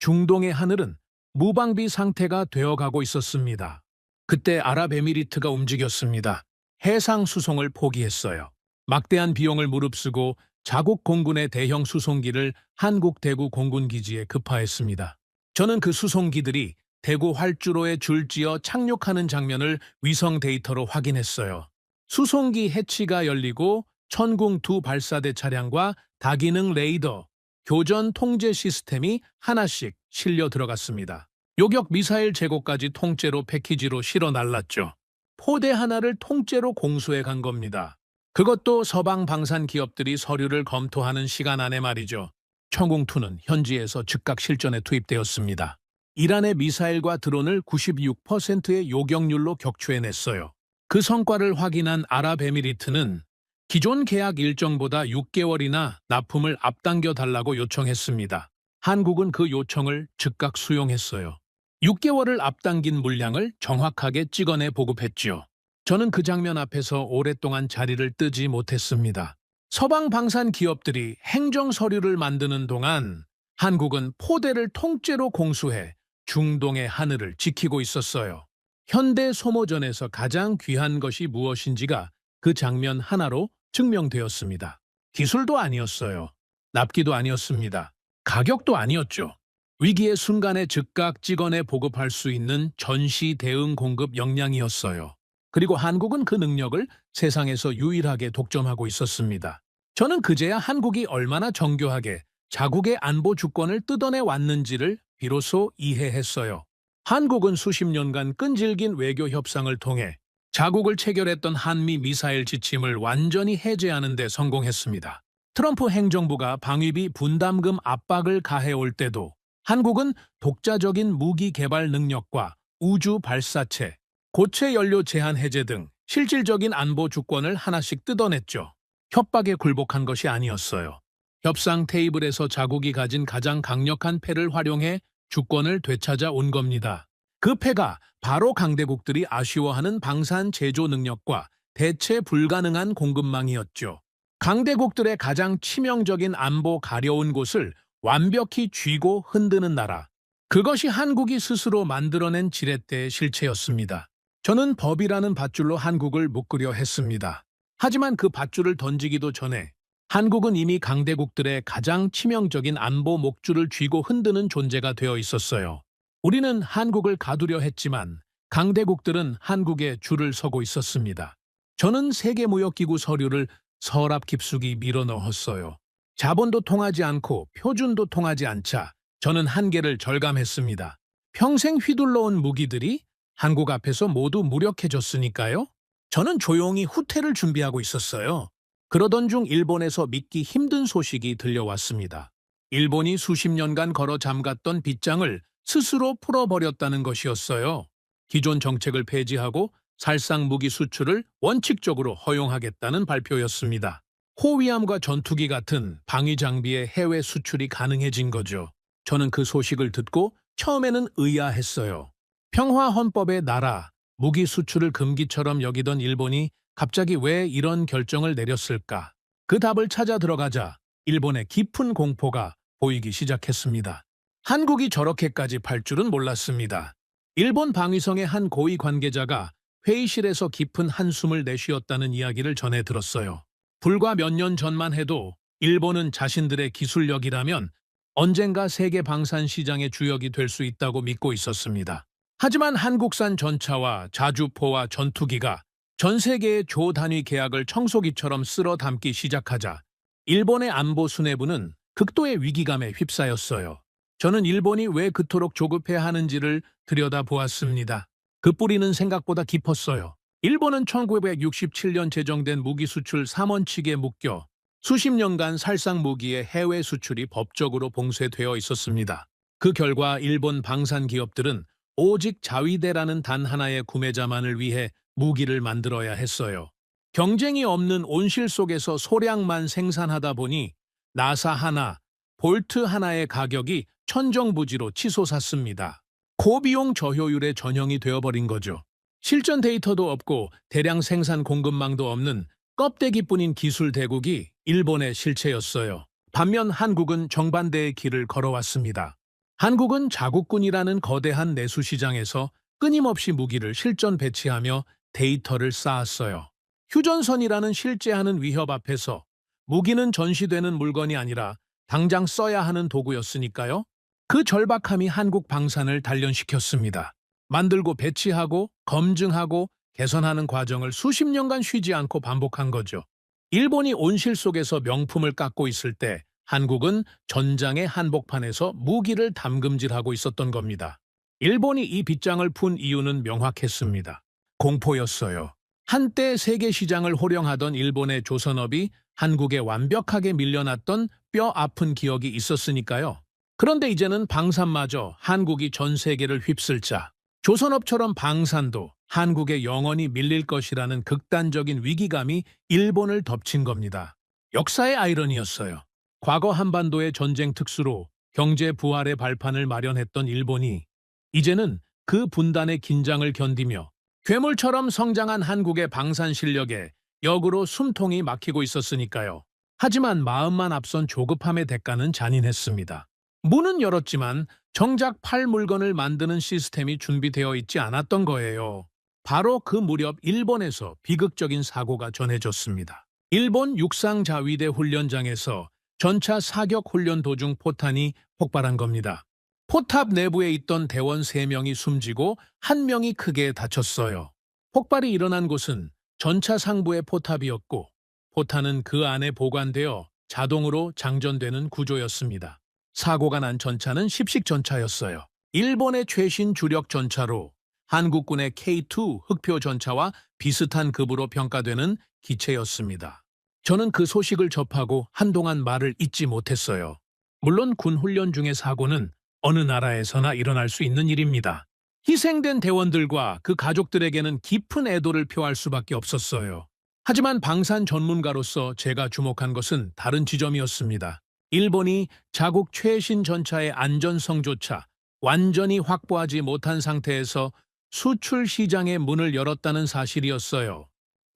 중동의 하늘은 무방비 상태가 되어가고 있었습니다. 그때 아랍에미리트가 움직였습니다. 해상 수송을 포기했어요. 막대한 비용을 무릅쓰고 자국 공군의 대형 수송기를 한국 대구 공군기지에 급파했습니다. 저는 그 수송기들이 대구 활주로에 줄지어 착륙하는 장면을 위성 데이터로 확인했어요. 수송기 해치가 열리고 천궁 두 발사대 차량과 다기능 레이더, 교전 통제 시스템이 하나씩 실려 들어갔습니다. 요격 미사일 재고까지 통째로 패키지로 실어 날랐죠. 포대 하나를 통째로 공수해 간 겁니다. 그것도 서방 방산 기업들이 서류를 검토하는 시간 안에 말이죠. 천궁2는 현지에서 즉각 실전에 투입되었습니다. 이란의 미사일과 드론을 96%의 요격률로 격추해냈어요. 그 성과를 확인한 아랍에미리트는 기존 계약 일정보다 6개월이나 납품을 앞당겨 달라고 요청했습니다. 한국은 그 요청을 즉각 수용했어요. 6개월을 앞당긴 물량을 정확하게 찍어내 보급했죠. 저는 그 장면 앞에서 오랫동안 자리를 뜨지 못했습니다. 서방 방산 기업들이 행정 서류를 만드는 동안 한국은 포대를 통째로 공수해 중동의 하늘을 지키고 있었어요. 현대 소모전에서 가장 귀한 것이 무엇인지가 그 장면 하나로 증명되었습니다. 기술도 아니었어요. 납기도 아니었습니다. 가격도 아니었죠. 위기의 순간에 즉각 찍어내 보급할 수 있는 전시 대응 공급 역량이었어요. 그리고 한국은 그 능력을 세상에서 유일하게 독점하고 있었습니다. 저는 그제야 한국이 얼마나 정교하게 자국의 안보 주권을 뜯어내 왔는지를 비로소 이해했어요. 한국은 수십 년간 끈질긴 외교 협상을 통해 자국을 체결했던 한미 미사일 지침을 완전히 해제하는 데 성공했습니다. 트럼프 행정부가 방위비 분담금 압박을 가해올 때도 한국은 독자적인 무기 개발 능력과 우주 발사체, 고체 연료 제한 해제 등 실질적인 안보 주권을 하나씩 뜯어냈죠. 협박에 굴복한 것이 아니었어요. 협상 테이블에서 자국이 가진 가장 강력한 패를 활용해 주권을 되찾아 온 겁니다. 그 패가 바로 강대국들이 아쉬워하는 방산 제조 능력과 대체 불가능한 공급망이었죠. 강대국들의 가장 치명적인 안보 가려운 곳을 완벽히 쥐고 흔드는 나라. 그것이 한국이 스스로 만들어낸 지렛대의 실체였습니다. 저는 법이라는 밧줄로 한국을 묶으려 했습니다. 하지만 그 밧줄을 던지기도 전에 한국은 이미 강대국들의 가장 치명적인 안보 목줄을 쥐고 흔드는 존재가 되어 있었어요. 우리는 한국을 가두려 했지만 강대국들은 한국에 줄을 서고 있었습니다. 저는 세계무역기구 서류를 서랍 깊숙이 밀어넣었어요. 자본도 통하지 않고 표준도 통하지 않자 저는 한계를 절감했습니다. 평생 휘둘러온 무기들이 한국 앞에서 모두 무력해졌으니까요. 저는 조용히 후퇴를 준비하고 있었어요. 그러던 중 일본에서 믿기 힘든 소식이 들려왔습니다. 일본이 수십 년간 걸어 잠갔던 빗장을 스스로 풀어버렸다는 것이었어요. 기존 정책을 폐지하고 살상 무기 수출을 원칙적으로 허용하겠다는 발표였습니다. 호위함과 전투기 같은 방위 장비의 해외 수출이 가능해진 거죠. 저는 그 소식을 듣고 처음에는 의아했어요. 평화헌법의 나라, 무기 수출을 금기처럼 여기던 일본이 갑자기 왜 이런 결정을 내렸을까? 그 답을 찾아 들어가자 일본의 깊은 공포가 보이기 시작했습니다. 한국이 저렇게까지 팔 줄은 몰랐습니다. 일본 방위성의 한 고위 관계자가 회의실에서 깊은 한숨을 내쉬었다는 이야기를 전해 들었어요. 불과 몇 년 전만 해도 일본은 자신들의 기술력이라면 언젠가 세계 방산 시장의 주역이 될 수 있다고 믿고 있었습니다. 하지만 한국산 전차와 자주포와 전투기가 전 세계의 조 단위 계약을 청소기처럼 쓸어 담기 시작하자 일본의 안보 수뇌부는 극도의 위기감에 휩싸였어요. 저는 일본이 왜 그토록 조급해 하는지를 들여다보았습니다. 그 뿌리는 생각보다 깊었어요. 일본은 1967년 제정된 무기 수출 3원칙에 묶여 수십 년간 살상 무기의 해외 수출이 법적으로 봉쇄되어 있었습니다. 그 결과 일본 방산 기업들은 오직 자위대라는 단 하나의 구매자만을 위해 무기를 만들어야 했어요. 경쟁이 없는 온실 속에서 소량만 생산하다 보니 나사 하나, 볼트 하나의 가격이 천정부지로 치솟았습니다. 고비용 저효율의 전형이 되어버린 거죠. 실전 데이터도 없고 대량 생산 공급망도 없는 껍데기뿐인 기술 대국이 일본의 실체였어요. 반면 한국은 정반대의 길을 걸어왔습니다. 한국은 자국군이라는 거대한 내수 시장에서 끊임없이 무기를 실전 배치하며 데이터를 쌓았어요. 휴전선이라는 실제하는 위협 앞에서 무기는 전시되는 물건이 아니라 당장 써야 하는 도구였으니까요. 그 절박함이 한국 방산을 단련시켰습니다. 만들고 배치하고 검증하고 개선하는 과정을 수십 년간 쉬지 않고 반복한 거죠. 일본이 온실 속에서 명품을 깎고 있을 때 한국은 전장의 한복판에서 무기를 담금질하고 있었던 겁니다. 일본이 이 빗장을 푼 이유는 명확했습니다. 공포였어요. 한때 세계 시장을 호령하던 일본의 조선업이 한국에 완벽하게 밀려났던 뼈 아픈 기억이 있었으니까요. 그런데 이제는 방산마저 한국이 전 세계를 휩쓸자 조선업처럼 방산도 한국에 영원히 밀릴 것이라는 극단적인 위기감이 일본을 덮친 겁니다. 역사의 아이러니였어요. 과거 한반도의 전쟁 특수로 경제 부활의 발판을 마련했던 일본이 이제는 그 분단의 긴장을 견디며 괴물처럼 성장한 한국의 방산 실력에 역으로 숨통이 막히고 있었으니까요. 하지만 마음만 앞선 조급함의 대가는 잔인했습니다. 문은 열었지만 정작 팔 물건을 만드는 시스템이 준비되어 있지 않았던 거예요. 바로 그 무렵 일본에서 비극적인 사고가 전해졌습니다. 일본 육상자위대 훈련장에서 전차 사격 훈련 도중 포탄이 폭발한 겁니다. 포탑 내부에 있던 대원 3명이 숨지고 1명이 크게 다쳤어요. 폭발이 일어난 곳은 전차 상부의 포탑이었고 포탄은 그 안에 보관되어 자동으로 장전되는 구조였습니다. 사고가 난 전차는 십식 전차였어요. 일본의 최신 주력 전차로 한국군의 K2 흑표 전차와 비슷한 급으로 평가되는 기체였습니다. 저는 그 소식을 접하고 한동안 말을 잇지 못했어요. 물론 군 훈련 중의 사고는 어느 나라에서나 일어날 수 있는 일입니다. 희생된 대원들과 그 가족들에게는 깊은 애도를 표할 수밖에 없었어요. 하지만 방산 전문가로서 제가 주목한 것은 다른 지점이었습니다. 일본이 자국 최신 전차의 안전성조차 완전히 확보하지 못한 상태에서 수출 시장의 문을 열었다는 사실이었어요.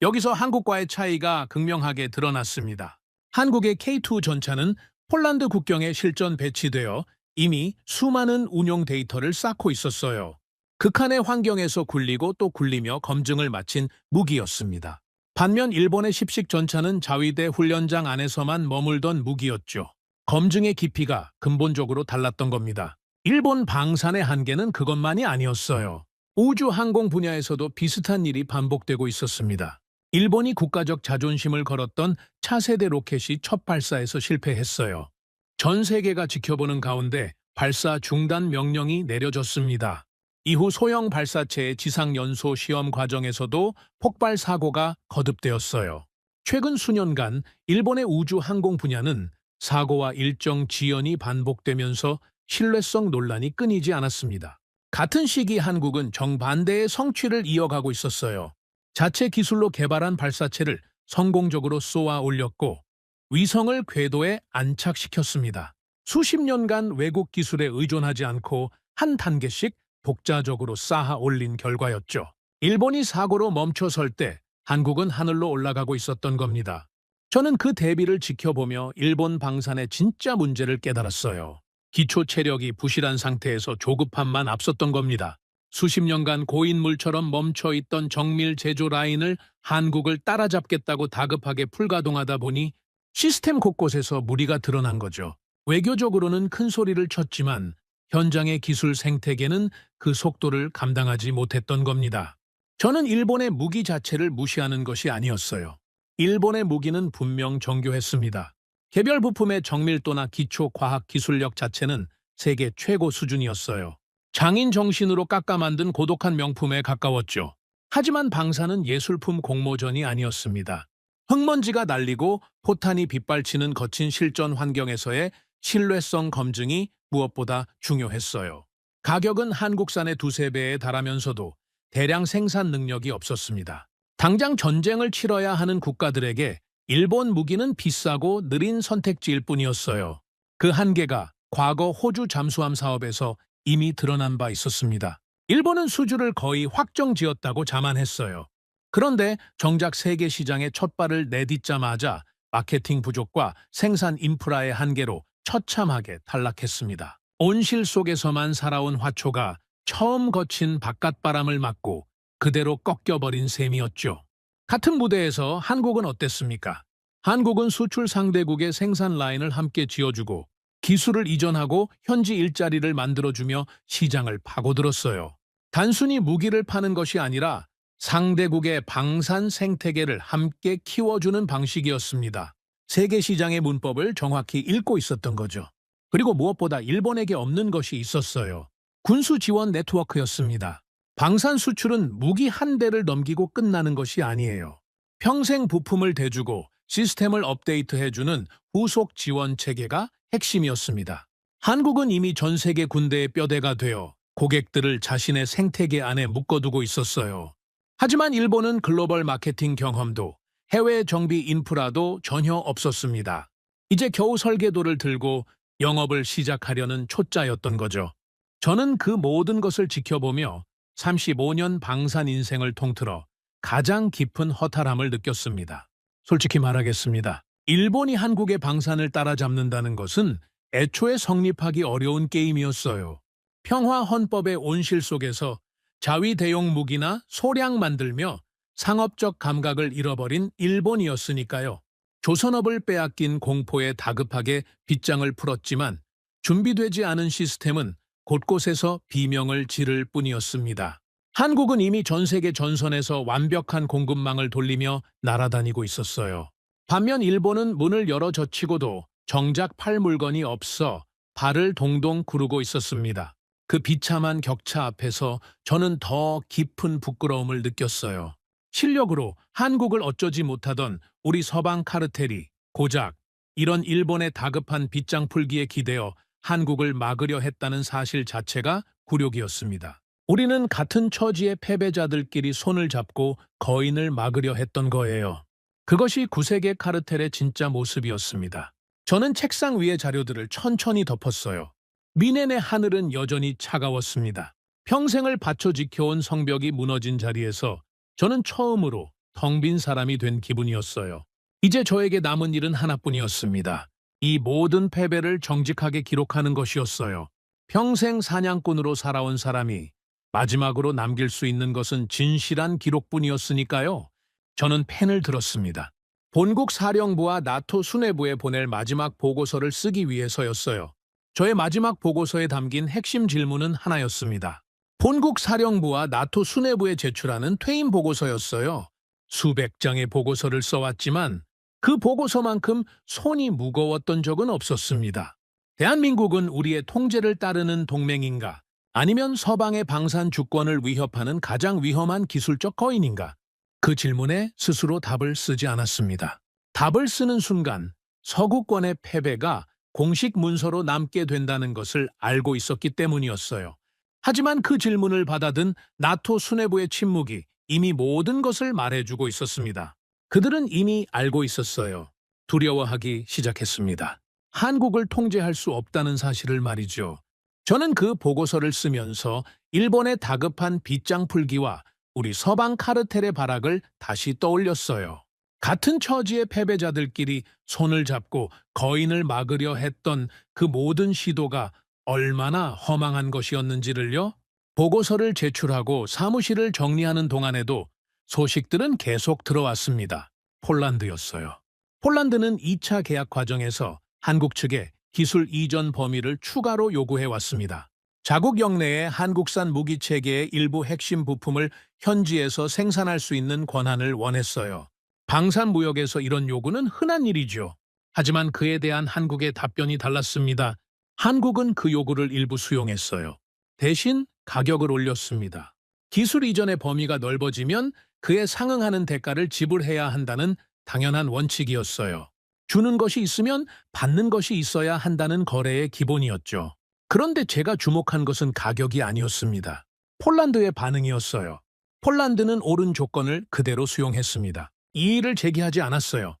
여기서 한국과의 차이가 극명하게 드러났습니다. 한국의 K2 전차는 폴란드 국경에 실전 배치되어 이미 수많은 운용 데이터를 쌓고 있었어요. 극한의 환경에서 굴리고 또 굴리며 검증을 마친 무기였습니다. 반면 일본의 십식 전차는 자위대 훈련장 안에서만 머물던 무기였죠. 검증의 깊이가 근본적으로 달랐던 겁니다. 일본 방산의 한계는 그것만이 아니었어요. 우주 항공 분야에서도 비슷한 일이 반복되고 있었습니다. 일본이 국가적 자존심을 걸었던 차세대 로켓이 첫 발사에서 실패했어요. 전 세계가 지켜보는 가운데 발사 중단 명령이 내려졌습니다. 이후 소형 발사체의 지상 연소 시험 과정에서도 폭발 사고가 거듭되었어요. 최근 수년간 일본의 우주 항공 분야는 사고와 일정 지연이 반복되면서 신뢰성 논란이 끊이지 않았습니다. 같은 시기 한국은 정반대의 성취를 이어가고 있었어요. 자체 기술로 개발한 발사체를 성공적으로 쏘아 올렸고 위성을 궤도에 안착시켰습니다. 수십 년간 외국 기술에 의존하지 않고 한 단계씩 독자적으로 쌓아 올린 결과였죠. 일본이 사고로 멈춰설 때 한국은 하늘로 올라가고 있었던 겁니다. 저는 그 대비를 지켜보며 일본 방산의 진짜 문제를 깨달았어요. 기초 체력이 부실한 상태에서 조급함만 앞섰던 겁니다. 수십 년간 고인물처럼 멈춰있던 정밀 제조 라인을 한국을 따라잡겠다고 다급하게 풀가동하다 보니 시스템 곳곳에서 무리가 드러난 거죠. 외교적으로는 큰 소리를 쳤지만 현장의 기술 생태계는 그 속도를 감당하지 못했던 겁니다. 저는 일본의 무기 자체를 무시하는 것이 아니었어요. 일본의 무기는 분명 정교했습니다. 개별 부품의 정밀도나 기초 과학 기술력 자체는 세계 최고 수준이었어요. 장인 정신으로 깎아 만든 고독한 명품에 가까웠죠. 하지만 방사는 예술품 공모전이 아니었습니다. 흙먼지가 날리고 포탄이 빗발치는 거친 실전 환경에서의 신뢰성 검증이 무엇보다 중요했어요. 가격은 한국산의 두세 배에 달하면서도 대량 생산 능력이 없었습니다. 당장 전쟁을 치러야 하는 국가들에게 일본 무기는 비싸고 느린 선택지일 뿐이었어요. 그 한계가 과거 호주 잠수함 사업에서 이미 드러난 바 있었습니다. 일본은 수주를 거의 확정지었다고 자만했어요. 그런데 정작 세계 시장에 첫 발을 내딛자마자 마케팅 부족과 생산 인프라의 한계로 처참하게 탈락했습니다. 온실 속에서만 살아온 화초가 처음 거친 바깥바람을 맞고 그대로 꺾여버린 셈이었죠. 같은 무대에서 한국은 어땠습니까? 한국은 수출 상대국의 생산 라인을 함께 지어주고 기술을 이전하고 현지 일자리를 만들어주며 시장을 파고들었어요. 단순히 무기를 파는 것이 아니라 상대국의 방산 생태계를 함께 키워주는 방식이었습니다. 세계 시장의 문법을 정확히 읽고 있었던 거죠. 그리고 무엇보다 일본에게 없는 것이 있었어요. 군수 지원 네트워크였습니다. 방산 수출은 무기 한 대를 넘기고 끝나는 것이 아니에요. 평생 부품을 대주고 시스템을 업데이트해주는 후속 지원 체계가 핵심이었습니다. 한국은 이미 전 세계 군대의 뼈대가 되어 고객들을 자신의 생태계 안에 묶어두고 있었어요. 하지만 일본은 글로벌 마케팅 경험도 해외 정비 인프라도 전혀 없었습니다. 이제 겨우 설계도를 들고 영업을 시작하려는 초짜였던 거죠. 저는 그 모든 것을 지켜보며 35년 방산 인생을 통틀어 가장 깊은 허탈함을 느꼈습니다. 솔직히 말하겠습니다. 일본이 한국의 방산을 따라잡는다는 것은 애초에 성립하기 어려운 게임이었어요. 평화 헌법의 온실 속에서 자위 대용 무기나 소량 만들며 상업적 감각을 잃어버린 일본이었으니까요. 조선업을 빼앗긴 공포에 다급하게 빗장을 풀었지만 준비되지 않은 시스템은 곳곳에서 비명을 지를 뿐이었습니다. 한국은 이미 전 세계 전선에서 완벽한 공급망을 돌리며 날아다니고 있었어요. 반면 일본은 문을 열어 젖히고도 정작 팔 물건이 없어 발을 동동 구르고 있었습니다. 그 비참한 격차 앞에서 저는 더 깊은 부끄러움을 느꼈어요. 실력으로 한국을 어쩌지 못하던 우리 서방 카르텔이 고작 이런 일본의 다급한 빗장 풀기에 기대어 한국을 막으려 했다는 사실 자체가 굴욕이었습니다. 우리는 같은 처지의 패배자들끼리 손을 잡고 거인을 막으려 했던 거예요. 그것이 구세계 카르텔의 진짜 모습이었습니다. 저는 책상 위의 자료들을 천천히 덮었어요. 미넨의 하늘은 여전히 차가웠습니다. 평생을 바쳐 지켜온 성벽이 무너진 자리에서 저는 처음으로 텅 빈 사람이 된 기분이었어요. 이제 저에게 남은 일은 하나뿐이었습니다. 이 모든 패배를 정직하게 기록하는 것이었어요. 평생 사냥꾼으로 살아온 사람이 마지막으로 남길 수 있는 것은 진실한 기록뿐이었으니까요. 저는 펜을 들었습니다. 본국 사령부와 나토 수뇌부에 보낼 마지막 보고서를 쓰기 위해서였어요. 저의 마지막 보고서에 담긴 핵심 질문은 하나였습니다. 본국 사령부와 나토 수뇌부에 제출하는 퇴임 보고서였어요. 수백 장의 보고서를 써왔지만 그 보고서만큼 손이 무거웠던 적은 없었습니다. 대한민국은 우리의 통제를 따르는 동맹인가? 아니면 서방의 방산 주권을 위협하는 가장 위험한 기술적 거인인가? 그 질문에 스스로 답을 쓰지 않았습니다. 답을 쓰는 순간 서구권의 패배가 공식 문서로 남게 된다는 것을 알고 있었기 때문이었어요. 하지만 그 질문을 받아든 나토 수뇌부의 침묵이 이미 모든 것을 말해주고 있었습니다. 그들은 이미 알고 있었어요. 두려워하기 시작했습니다. 한국을 통제할 수 없다는 사실을 말이죠. 저는 그 보고서를 쓰면서 일본의 다급한 빗장 풀기와 우리 서방 카르텔의 발악을 다시 떠올렸어요. 같은 처지의 패배자들끼리 손을 잡고 거인을 막으려 했던 그 모든 시도가 얼마나 허망한 것이었는지를요. 보고서를 제출하고 사무실을 정리하는 동안에도 소식들은 계속 들어왔습니다. 폴란드였어요. 폴란드는 2차 계약 과정에서 한국 측에 기술 이전 범위를 추가로 요구해왔습니다. 자국 영내에 한국산 무기 체계의 일부 핵심 부품을 현지에서 생산할 수 있는 권한을 원했어요. 방산무역에서 이런 요구는 흔한 일이죠. 하지만 그에 대한 한국의 답변이 달랐습니다. 한국은 그 요구를 일부 수용했어요. 대신 가격을 올렸습니다. 기술 이전의 범위가 넓어지면 그에 상응하는 대가를 지불해야 한다는 당연한 원칙이었어요. 주는 것이 있으면 받는 것이 있어야 한다는 거래의 기본이었죠. 그런데 제가 주목한 것은 가격이 아니었습니다. 폴란드의 반응이었어요. 폴란드는 옳은 조건을 그대로 수용했습니다. 이의를 제기하지 않았어요.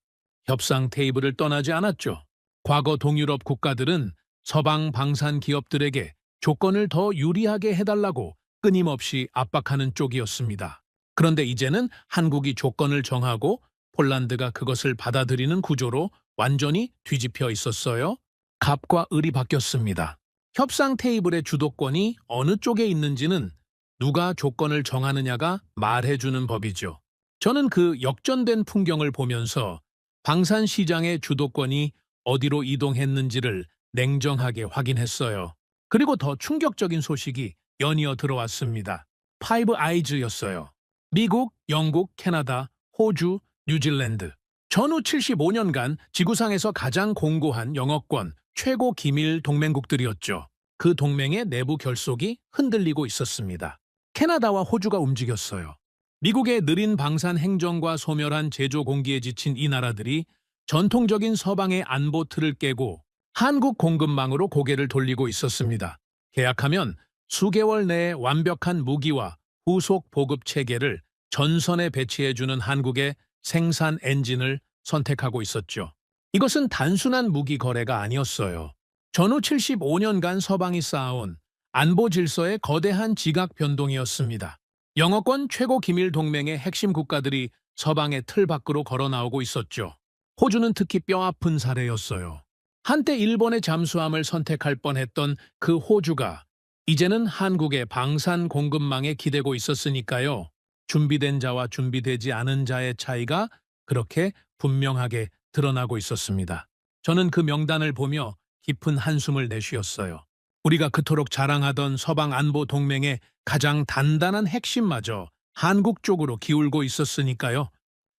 협상 테이블을 떠나지 않았죠. 과거 동유럽 국가들은 서방 방산 기업들에게 조건을 더 유리하게 해달라고 끊임없이 압박하는 쪽이었습니다. 그런데 이제는 한국이 조건을 정하고 폴란드가 그것을 받아들이는 구조로 완전히 뒤집혀 있었어요. 갑과 을이 바뀌었습니다. 협상 테이블의 주도권이 어느 쪽에 있는지는 누가 조건을 정하느냐가 말해주는 법이죠. 저는 그 역전된 풍경을 보면서 방산 시장의 주도권이 어디로 이동했는지를 냉정하게 확인했어요. 그리고 더 충격적인 소식이 연이어 들어왔습니다. 파이브 아이즈였어요. 미국, 영국, 캐나다, 호주, 뉴질랜드. 전후 75년간 지구상에서 가장 공고한 영어권 최고 기밀 동맹국들이었죠. 그 동맹의 내부 결속이 흔들리고 있었습니다. 캐나다와 호주가 움직였어요. 미국의 느린 방산 행정과 소멸한 제조 공기에 지친 이 나라들이 전통적인 서방의 안보 틀을 깨고 한국 공급망으로 고개를 돌리고 있었습니다. 계약하면 수개월 내에 완벽한 무기와 후속 보급 체계를 전선에 배치해주는 한국의 생산 엔진을 선택하고 있었죠. 이것은 단순한 무기 거래가 아니었어요. 전후 75년간 서방이 쌓아온 안보 질서의 거대한 지각 변동이었습니다. 영어권 최고 기밀 동맹의 핵심 국가들이 서방의 틀 밖으로 걸어 나오고 있었죠. 호주는 특히 뼈아픈 사례였어요. 한때 일본의 잠수함을 선택할 뻔했던 그 호주가 이제는 한국의 방산 공급망에 기대고 있었으니까요. 준비된 자와 준비되지 않은 자의 차이가 그렇게 분명하게 드러나고 있었습니다. 저는 그 명단을 보며 깊은 한숨을 내쉬었어요. 우리가 그토록 자랑하던 서방 안보 동맹의 가장 단단한 핵심마저 한국 쪽으로 기울고 있었으니까요.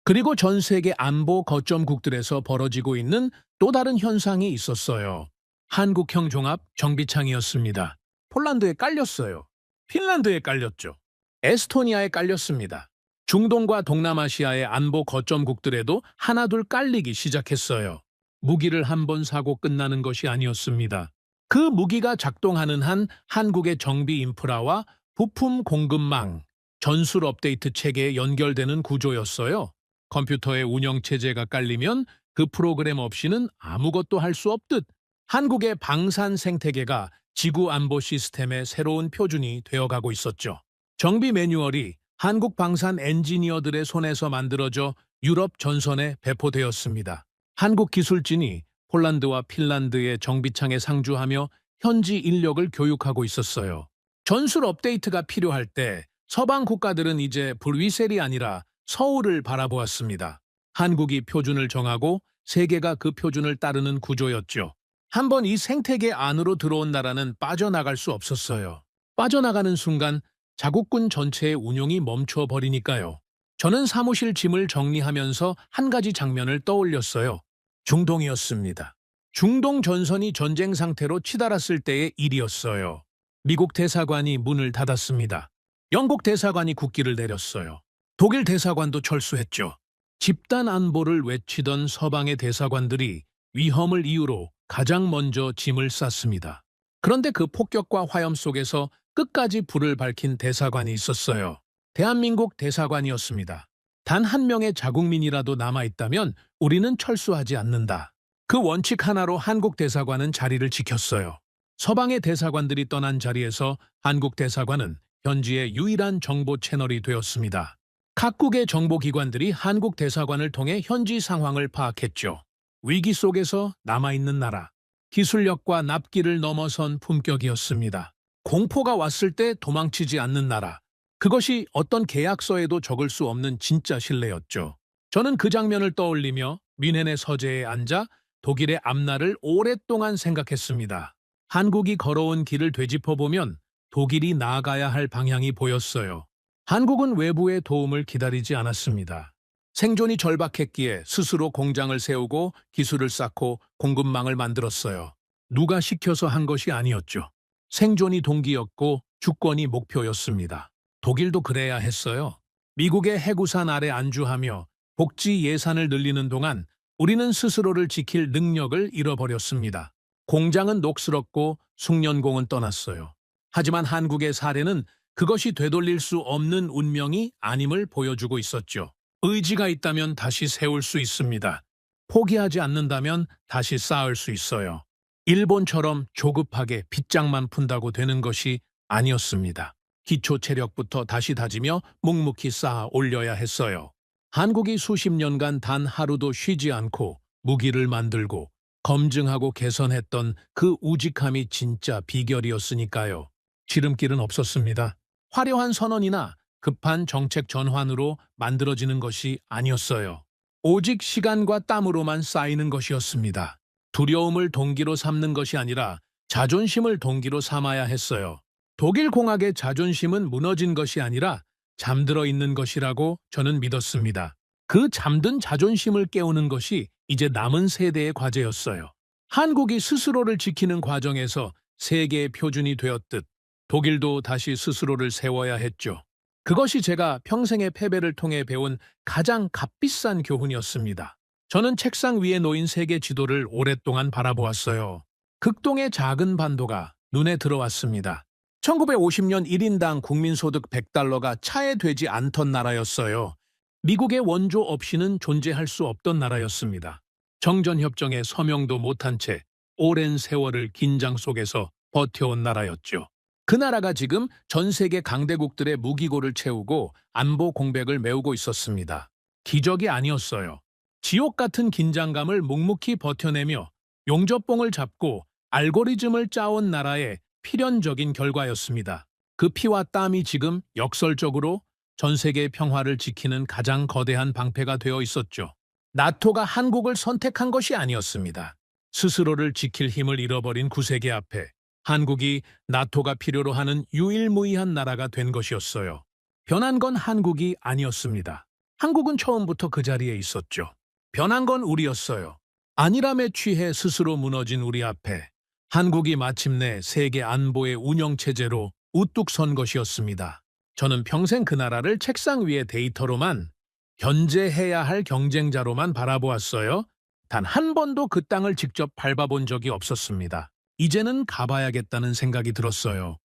그리고 전 세계 안보 거점국들에서 벌어지고 있는 또 다른 현상이 있었어요. 한국형 종합 정비창이었습니다. 폴란드에 깔렸어요. 핀란드에 깔렸죠. 에스토니아에 깔렸습니다. 중동과 동남아시아의 안보 거점국들에도 하나둘 깔리기 시작했어요. 무기를 한 번 사고 끝나는 것이 아니었습니다. 그 무기가 작동하는 한 한국의 정비 인프라와 부품 공급망, 전술 업데이트 체계에 연결되는 구조였어요. 컴퓨터의 운영체제가 깔리면 그 프로그램 없이는 아무것도 할 수 없듯 한국의 방산 생태계가 지구 안보 시스템의 새로운 표준이 되어가고 있었죠. 정비 매뉴얼이 한국 방산 엔지니어들의 손에서 만들어져 유럽 전선에 배포되었습니다. 한국 기술진이 폴란드와 핀란드의 정비창에 상주하며 현지 인력을 교육하고 있었어요. 전술 업데이트가 필요할 때 서방 국가들은 이제 브뤼셀이 아니라 서울을 바라보았습니다. 한국이 표준을 정하고 세계가 그 표준을 따르는 구조였죠. 한번 이 생태계 안으로 들어온 나라는 빠져나갈 수 없었어요. 빠져나가는 순간 자국군 전체의 운용이 멈춰버리니까요. 저는 사무실 짐을 정리하면서 한 가지 장면을 떠올렸어요. 중동이었습니다. 중동 전선이 전쟁 상태로 치달았을 때의 일이었어요. 미국 대사관이 문을 닫았습니다. 영국 대사관이 국기를 내렸어요. 독일 대사관도 철수했죠. 집단 안보를 외치던 서방의 대사관들이 위험을 이유로 가장 먼저 짐을 쌌습니다. 그런데 그 폭격과 화염 속에서 끝까지 불을 밝힌 대사관이 있었어요. 대한민국 대사관이었습니다. 단 한 명의 자국민이라도 남아있다면 우리는 철수하지 않는다. 그 원칙 하나로 한국 대사관은 자리를 지켰어요. 서방의 대사관들이 떠난 자리에서 한국 대사관은 현지의 유일한 정보 채널이 되었습니다. 각국의 정보기관들이 한국 대사관을 통해 현지 상황을 파악했죠. 위기 속에서 남아있는 나라, 기술력과 납기를 넘어선 품격이었습니다. 공포가 왔을 때 도망치지 않는 나라, 그것이 어떤 계약서에도 적을 수 없는 진짜 신뢰였죠. 저는 그 장면을 떠올리며 뮌헨의 서재에 앉아 독일의 앞날을 오랫동안 생각했습니다. 한국이 걸어온 길을 되짚어보면 독일이 나아가야 할 방향이 보였어요. 한국은 외부의 도움을 기다리지 않았습니다. 생존이 절박했기에 스스로 공장을 세우고 기술을 쌓고 공급망을 만들었어요. 누가 시켜서 한 것이 아니었죠. 생존이 동기였고 주권이 목표였습니다. 독일도 그래야 했어요. 미국의 해구산 아래 안주하며 복지 예산을 늘리는 동안 우리는 스스로를 지킬 능력을 잃어버렸습니다. 공장은 녹슬었고 숙련공은 떠났어요. 하지만 한국의 사례는 그것이 되돌릴 수 없는 운명이 아님을 보여주고 있었죠. 의지가 있다면 다시 세울 수 있습니다. 포기하지 않는다면 다시 쌓을 수 있어요. 일본처럼 조급하게 빗장만 푼다고 되는 것이 아니었습니다. 기초 체력부터 다시 다지며 묵묵히 쌓아 올려야 했어요. 한국이 수십 년간 단 하루도 쉬지 않고 무기를 만들고 검증하고 개선했던 그 우직함이 진짜 비결이었으니까요. 지름길은 없었습니다. 화려한 선언이나 급한 정책 전환으로 만들어지는 것이 아니었어요. 오직 시간과 땀으로만 쌓이는 것이었습니다. 두려움을 동기로 삼는 것이 아니라 자존심을 동기로 삼아야 했어요. 독일 공학의 자존심은 무너진 것이 아니라 잠들어 있는 것이라고 저는 믿었습니다. 그 잠든 자존심을 깨우는 것이 이제 남은 세대의 과제였어요. 한국이 스스로를 지키는 과정에서 세계의 표준이 되었듯 독일도 다시 스스로를 세워야 했죠. 그것이 제가 평생의 패배를 통해 배운 가장 값비싼 교훈이었습니다. 저는 책상 위에 놓인 세계 지도를 오랫동안 바라보았어요. 극동의 작은 반도가 눈에 들어왔습니다. 1950년 1인당 국민소득 100달러가 차에 되지 않던 나라였어요. 미국의 원조 없이는 존재할 수 없던 나라였습니다. 정전협정에 서명도 못한 채 오랜 세월을 긴장 속에서 버텨온 나라였죠. 그 나라가 지금 전 세계 강대국들의 무기고를 채우고 안보 공백을 메우고 있었습니다. 기적이 아니었어요. 지옥 같은 긴장감을 묵묵히 버텨내며 용접봉을 잡고 알고리즘을 짜온 나라의 필연적인 결과였습니다. 그 피와 땀이 지금 역설적으로 전 세계의 평화를 지키는 가장 거대한 방패가 되어 있었죠. 나토가 한국을 선택한 것이 아니었습니다. 스스로를 지킬 힘을 잃어버린 구세계 앞에 한국이 나토가 필요로 하는 유일무이한 나라가 된 것이었어요. 변한 건 한국이 아니었습니다. 한국은 처음부터 그 자리에 있었죠. 변한 건 우리였어요. 안일함에 취해 스스로 무너진 우리 앞에 한국이 마침내 세계 안보의 운영체제로 우뚝 선 것이었습니다. 저는 평생 그 나라를 책상 위의 데이터로만, 견제해야 할 경쟁자로만 바라보았어요. 단 한 번도 그 땅을 직접 밟아본 적이 없었습니다. 이제는 가봐야겠다는 생각이 들었어요.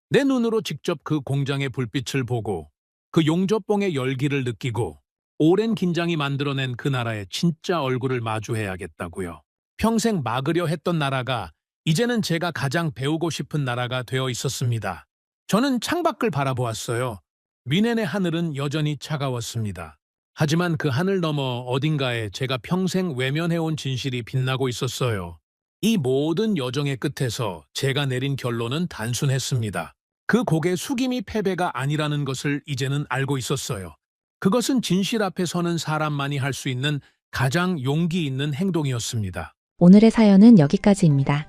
내 눈으로 직접 그 공장의 불빛을 보고 그 용접봉의 열기를 느끼고 오랜 긴장이 만들어낸 그 나라의 진짜 얼굴을 마주해야겠다고요. 평생 막으려 했던 나라가 이제는 제가 가장 배우고 싶은 나라가 되어 있었습니다. 저는 창밖을 바라보았어요. 미넨의 하늘은 여전히 차가웠습니다. 하지만 그 하늘 너머 어딘가에 제가 평생 외면해온 진실이 빛나고 있었어요. 이 모든 여정의 끝에서 제가 내린 결론은 단순했습니다. 그 고개 숙임이 패배가 아니라는 것을 이제는 알고 있었어요. 그것은 진실 앞에 서는 사람만이 할 수 있는 가장 용기 있는 행동이었습니다. 오늘의 사연은 여기까지입니다.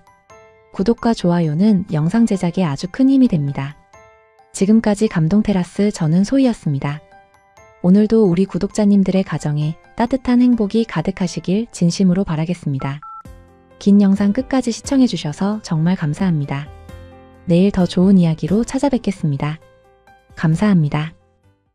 구독과 좋아요는 영상 제작에 아주 큰 힘이 됩니다. 지금까지 감동테라스 저는 소희였습니다. 오늘도 우리 구독자님들의 가정에 따뜻한 행복이 가득하시길 진심으로 바라겠습니다. 긴 영상 끝까지 시청해주셔서 정말 감사합니다. 내일 더 좋은 이야기로 찾아뵙겠습니다. 감사합니다.